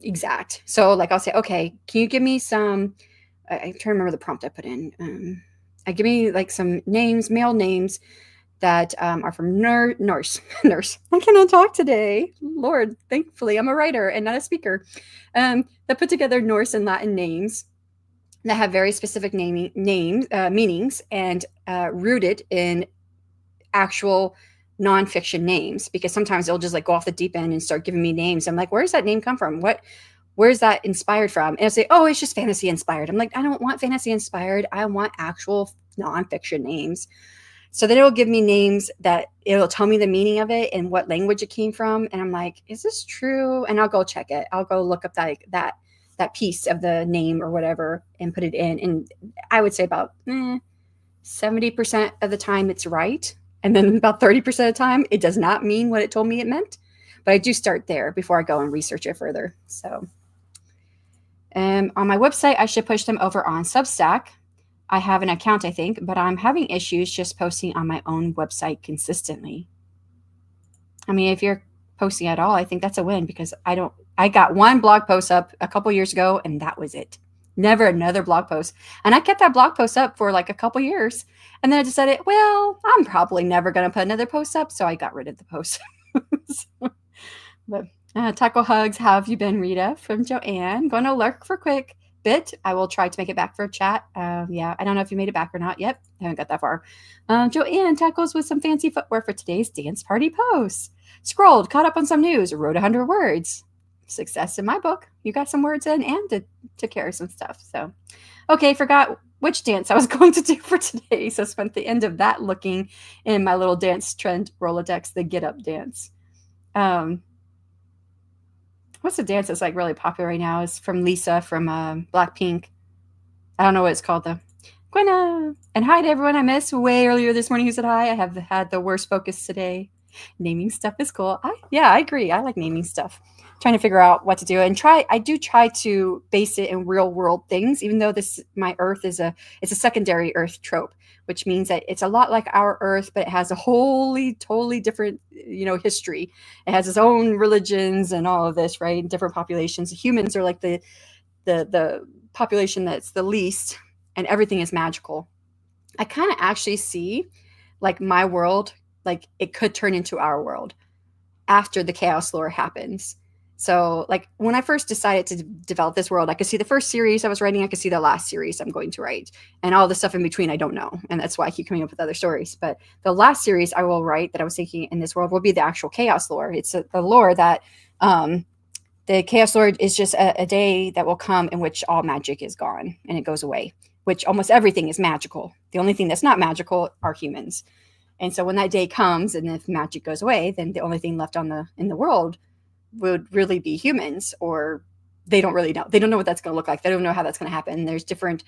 exact. So like I'll say, okay, can you give me some, I'm trying to remember the prompt I put in. I give me like some names, male names that are from Norse. I cannot talk today. Lord, thankfully I'm a writer and not a speaker. That put together Norse and Latin names that have very specific meanings and rooted in actual nonfiction names, because sometimes they'll just like go off the deep end and start giving me names. I'm like, where does that name come from? Where's that inspired from? And I'll say, oh, it's just fantasy inspired. I'm like, I don't want fantasy inspired. I want actual nonfiction names. So then it'll give me names that it'll tell me the meaning of it and what language it came from. And I'm like, is this true? And I'll go check it. I'll go look up that piece of the name or whatever and put it in. And I would say about 70% of the time it's right. And then about 30% of the time, it does not mean what it told me it meant. But I do start there before I go and research it further. So on my website, I should push them over on Substack. I have an account, I think, but I'm having issues just posting on my own website consistently. I mean, if you're posting at all, I think that's a win, because I got one blog post up a couple years ago and that was it. Never another blog post. And I kept that blog post up for like a couple years. And then I decided, well, I'm probably never going to put another post up. So I got rid of the post. But taco hugs. How have you been, Rita? From Joanne. Going to lurk for quick bit. I will try to make it back for a chat. Yeah, I don't know if you made it back or not. Yep, I haven't got that far. Joanne tackles with some fancy footwear for today's dance party posts. Scrolled, caught up on some news, wrote 100 words. Success in my book. You got some words in and took care of some stuff. So, okay, forgot which dance I was going to do for today. So spent the end of that looking in my little dance trend Rolodex, the Get Up dance. What's the dance that's like really popular right now? It's from Lisa from Blackpink. I don't know what it's called though. Gwenna. And hi to everyone I missed way earlier this morning who said hi. I have had the worst focus today. Naming stuff is cool. I agree. I like naming stuff. Trying to figure out what to do and I do try to base it in real world things, even though my Earth it's a secondary Earth trope, which means that it's a lot like our Earth, but it has a totally different, history. It has its own religions and all of this, right? Different populations. Humans are like the population that's the least, and everything is magical. I kind of actually see like my world, like it could turn into our world after the chaos lore happens. So like when I first decided to develop this world, I could see the first series I was writing, I could see the last series I'm going to write, and all the stuff in between I don't know, and that's why I keep coming up with other stories. But the last series I will write that I was thinking in this world will be the actual chaos lore. It's the lore that the chaos lore is just a day that will come in which all magic is gone and it goes away, which almost everything is magical. The only thing that's not magical are humans. And so when that day comes and if magic goes away, then the only thing left in the world would really be humans, or they don't really know. They don't know what that's going to look like. They don't know how that's going to happen. There's different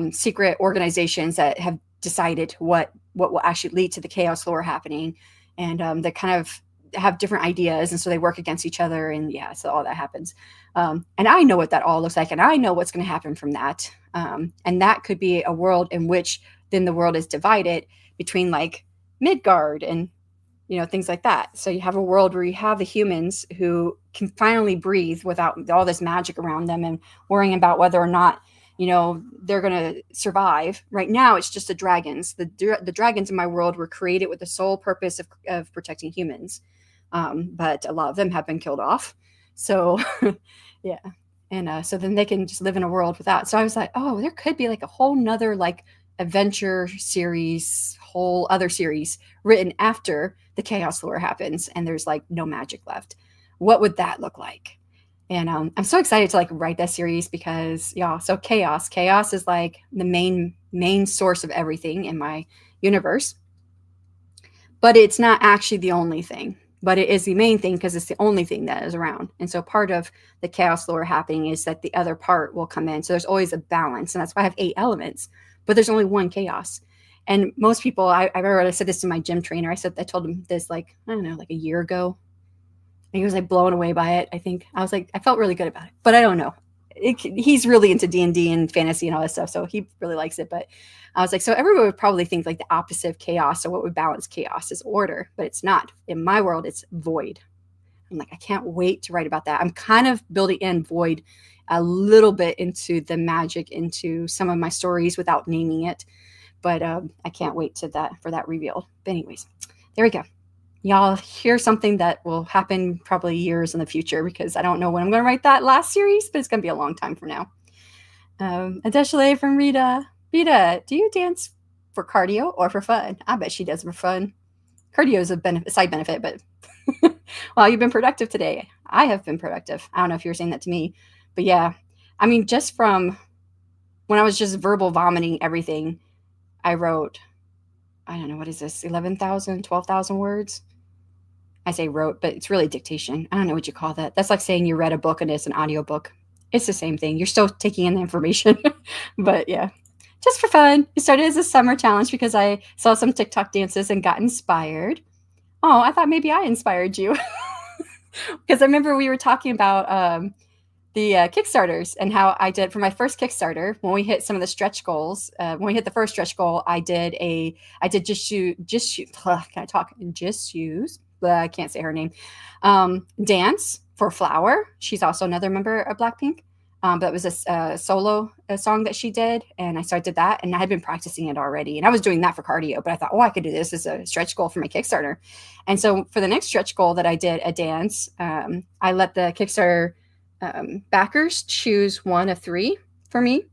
secret organizations that have decided what will actually lead to the chaos lore happening. And they kind of have different ideas. And so they work against each other. And yeah, so all that happens. And I know what that all looks like. And I know what's going to happen from that. And that could be a world in which then the world is divided between like Midgard and things like that. So you have a world where you have the humans who can finally breathe without all this magic around them and worrying about whether or not, they're going to survive. Right now, it's just the dragons. The dragons in my world were created with the sole purpose of protecting humans. But a lot of them have been killed off. So, yeah. And so then they can just live in a world without. So I was like, oh, there could be like a whole nother like adventure series, whole other series written after the chaos lore happens and there's like no magic left. What would that look like? And I'm so excited to like write that series because so chaos is like the main source of everything in my universe, but it's not actually the only thing, but it is the main thing because it's the only thing that is around. And so part of the chaos lore happening is that the other part will come in. So there's always a balance, and that's why I have 8 elements, but there's only one chaos. And most people, I remember I said this to my gym trainer. I told him this like, I don't know, like a year ago. And he was like blown away by it. I think I was like, I felt really good about it, but I don't know. He's really into D&D and fantasy and all that stuff. So he really likes it. But I was like, so everyone would probably think like the opposite of chaos. So what would balance chaos is order, but it's not. In my world, it's void. I'm like, I can't wait to write about that. I'm kind of building in void a little bit into the magic, into some of my stories without naming it. But I can't wait for that reveal. But anyways, there we go. Y'all hear something that will happen probably years in the future because I don't know when I'm going to write that last series, but it's going to be a long time from now. A Deshale from Rita. Rita, do you dance for cardio or for fun? I bet she does for fun. Cardio is a side benefit, but well, you've been productive today. I have been productive. I don't know if you were saying that to me, but yeah. I mean, just from when I was just verbal vomiting everything, I wrote, I don't know, what is this, 11,000, 12,000 words? I say wrote, but it's really dictation. I don't know what you call that. That's like saying you read a book and it's an audiobook. It's the same thing. You're still taking in the information. But yeah, just for fun. It started as a summer challenge because I saw some TikTok dances and got inspired. Oh, I thought maybe I inspired you. Because I remember we were talking about the Kickstarters and how I did for my first Kickstarter when we hit some of the stretch goals. When we hit the first stretch goal, I did just use. I can't say her name. Dance for Flower. She's also another member of Blackpink. But it was a solo song that she did, and I started that, and I had been practicing it already, and I was doing that for cardio. But I thought, oh, I could do this as a stretch goal for my Kickstarter. And so for the next stretch goal that I did, a dance, I let the Kickstarter backers choose one of 3 for me.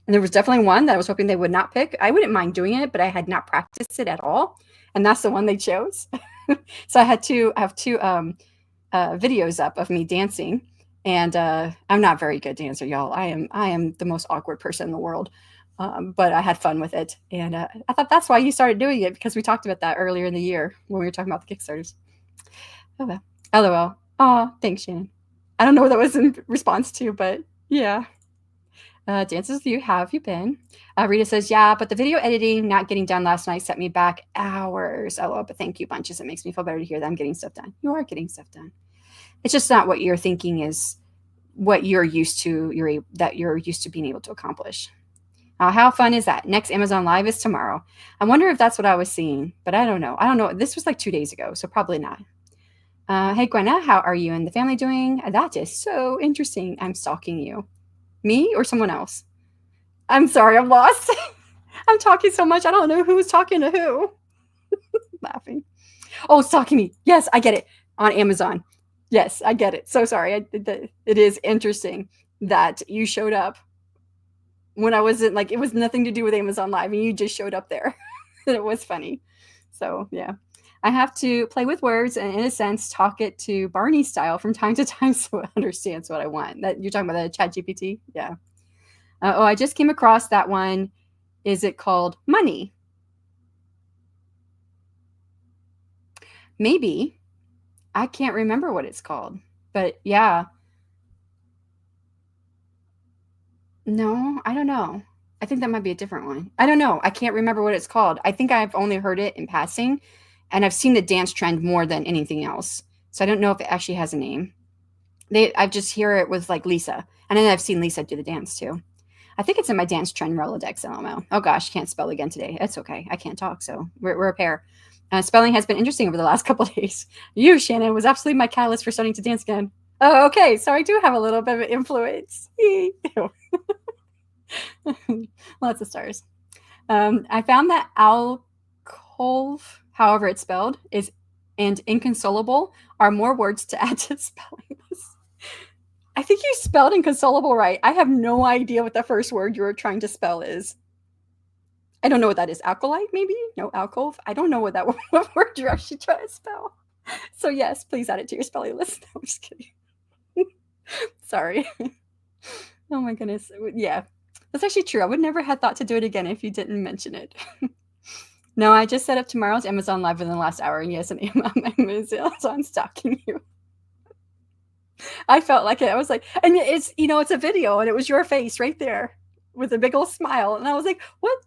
And there was definitely one that I was hoping they would not pick. I wouldn't mind doing it, but I had not practiced it at all. And that's the one they chose. So I have two videos up of me dancing. And I'm not a very good dancer, y'all. I am the most awkward person in the world. But I had fun with it. And I thought that's why you started doing it, because we talked about that earlier in the year when we were talking about the Kickstarters. Oh, well. LOL. Oh, thanks, Shannon. I don't know what that was in response to, but yeah. Dances with you. How have you been? Rita says, yeah, but the video editing not getting done last night set me back hours. Oh, but thank you bunches. It makes me feel better to hear that I'm getting stuff done. You are getting stuff done. It's just not what you're thinking is what you're used to, that you're used to being able to accomplish. How fun is that? Next Amazon Live is tomorrow. I wonder if that's what I was seeing, but I don't know. I don't know. This was like 2 days ago, so probably not. Hey, Gwenna, how are you and the family doing? That is so interesting. I'm stalking you. Me or someone else? I'm sorry, I'm lost. I'm talking so much. I don't know who's talking to who. Laughing. Oh, stalking me. Yes, I get it. On Amazon. Yes, I get it. So sorry. It is interesting that you showed up when I wasn't, like, it was nothing to do with Amazon Live and you just showed up there. And it was funny. So yeah. I have to play with words and, in a sense, talk it to Barney style from time to time so it understands what I want. That you're talking about the ChatGPT? Yeah. I just came across that one. Is it called Money? Maybe. I can't remember what it's called. But yeah. No, I don't know. I think that might be a different one. I don't know. I can't remember what it's called. I think I've only heard it in passing. And I've seen the dance trend more than anything else. So I don't know if it actually has a name. I just hear it with like Lisa. And then I've seen Lisa do the dance too. I think it's in my dance trend Rolodex. I don't know. Oh gosh, can't spell again today. It's okay. I can't talk, so we're a pair. Spelling has been interesting over the last couple of days. You, Shannon, was absolutely my catalyst for starting to dance again. Oh, okay. So I do have a little bit of an influence. Lots of stars. I found that alcove, however it's spelled, is and inconsolable are more words to add to spelling this. I think you spelled inconsolable right. I have no idea what the first word you were trying to spell is. I don't know what that is. Alkalite, maybe? No, alcove. I don't know what word you're actually trying to spell. So yes, please add it to your spelling list. No, I'm just kidding. Sorry. Oh my goodness. Yeah, that's actually true. I would never have thought to do it again if you didn't mention it. No, I just set up tomorrow's Amazon Live within the last hour. And yes, Amazon stalking you. I felt like it. I was like, and it's, it's a video and it was your face right there with a big old smile. And I was like, what?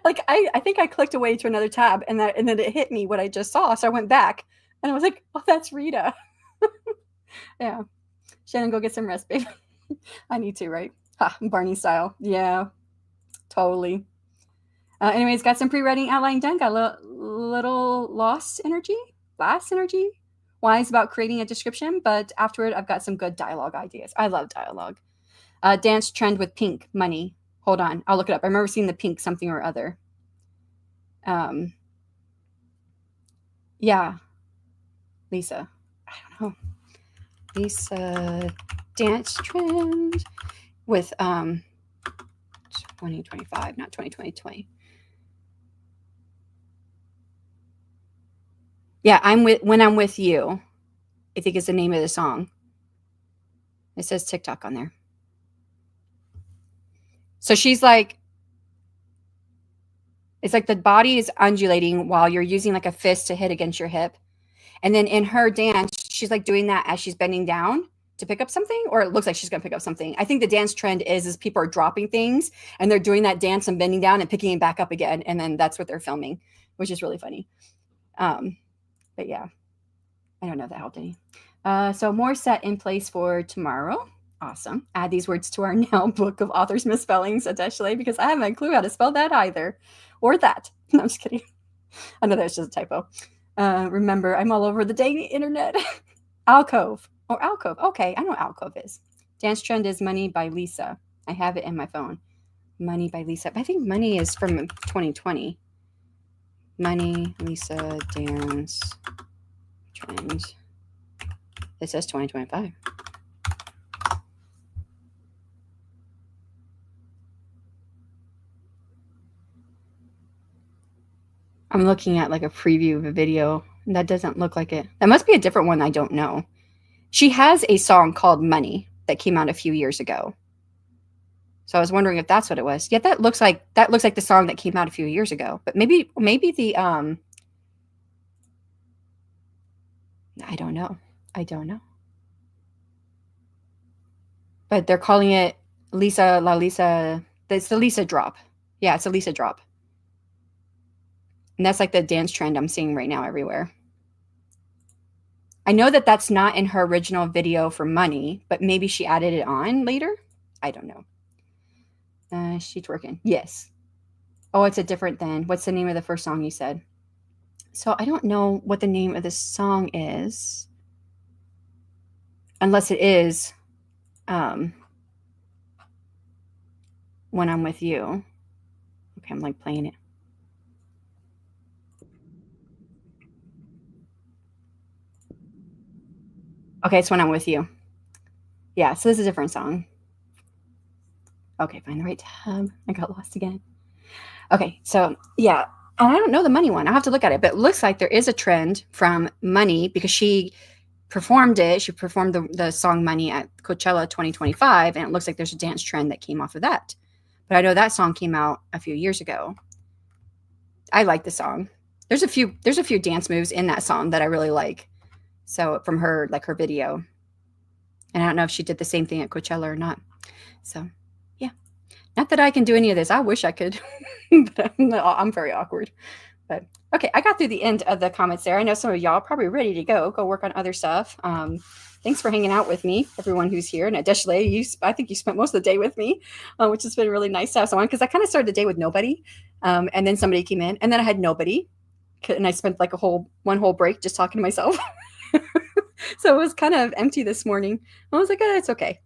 Like, I think I clicked away to another tab and then it hit me what I just saw. So I went back and I was like, oh, that's Rita. Yeah. Shannon, go get some rest, babe. I need to, right? Barney style. Yeah, totally. Anyways, got some pre-writing outline done. Got a little last energy. Wise about creating a description, but afterward, I've got some good dialogue ideas. I love dialogue. Dance trend with pink money. Hold on, I'll look it up. I remember seeing the pink something or other. Yeah, Lisa. I don't know. Lisa dance trend with 2025, not 2020. Yeah, When I'm With You, I think is the name of the song. It says TikTok on there. So she's like, it's like the body is undulating while you're using like a fist to hit against your hip. And then in her dance, she's like doing that as she's bending down to pick up something, or it looks like she's going to pick up something. I think the dance trend is people are dropping things and they're doing that dance and bending down and picking it back up again. And then that's what they're filming, which is really funny. But yeah, I don't know if that helped any. So more set in place for tomorrow. Awesome. Add these words to our now book of authors' misspellings, Adeshley, because I haven't a clue how to spell that either. Or that. No, I'm just kidding. I know that's just a typo. Remember, I'm all over the dang internet. Alcove. Or alcove. Okay, I know what alcove is. Dance trend is Money by Lisa. I have it in my phone. Money by Lisa. But I think Money is from 2020. Money, Lisa, dance trend. It says 2025. I'm looking at like a preview of a video, and that doesn't look like it. That must be a different one. I don't know. She has a song called Money that came out a few years ago. So I was wondering if that's what it was. Yeah, that looks like the song that came out a few years ago. But maybe the I don't know. I don't know. But they're calling it Lisa La Lisa. It's the Lisa drop. Yeah, it's a Lisa drop. And that's like the dance trend I'm seeing right now everywhere. I know that that's not in her original video for Money, but maybe she added it on later. I don't know. She's twerking. Yes. Oh, it's a different than. What's the name of the first song you said? So I don't know what the name of this song is. Unless it is When I'm With You. Okay, I'm like playing it. Okay, it's When I'm With You. Yeah, so this is a different song. Okay, find the right tab. I got lost again. Okay, so yeah, and I don't know the Money one. I'll have to look at it, but it looks like there is a trend from Money because she performed it. She performed the song Money at Coachella 2025, and it looks like there's a dance trend that came off of that. But I know that song came out a few years ago. I like the song. There's a few dance moves in that song that I really like. So from her, like her video. And I don't know if she did the same thing at Coachella or not. So yeah. Not that I can do any of this. I wish I could. But I'm very awkward. But okay, I got through the end of the comments there. I know some of y'all are probably ready to go work on other stuff. Thanks for hanging out with me, everyone who's here. And Adeshle, I think you spent most of the day with me, which has been really nice to have someone, because I kind of started the day with nobody. And then somebody came in, and then I had nobody. And I spent like one whole break just talking to myself. So it was kind of empty this morning. I was like, oh, it's okay.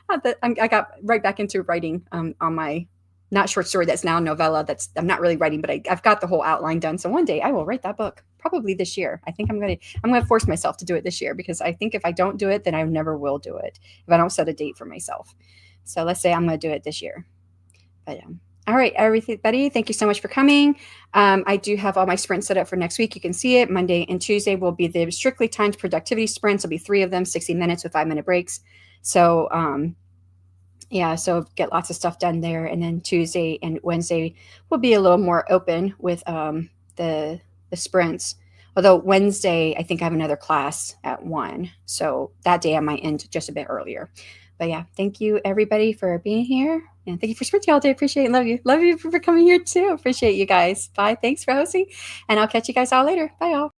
I got right back into writing on my not short story that's now novella. I'm not really writing, but I've got the whole outline done. So one day I will write that book, probably this year. I think I'm gonna force myself to do it this year, because I think if I don't do it, then I never will do it if I don't set a date for myself. So let's say I'm gonna do it this year. But all right, everybody, thank you so much for coming. I do have all my sprints set up for next week. You can see it. Monday and Tuesday will be the strictly timed productivity sprints. There'll be 3 of them, 60 minutes with 5-minute breaks. So yeah, so get lots of stuff done there. And then Tuesday and Wednesday will be a little more open with the sprints. Although Wednesday, I think I have another class at 1. So that day I might end just a bit earlier. But yeah, thank you everybody for being here. And thank you for sprinting all day. Appreciate it. Love you. Love you for coming here too. Appreciate you guys. Bye. Thanks for hosting. And I'll catch you guys all later. Bye, y'all.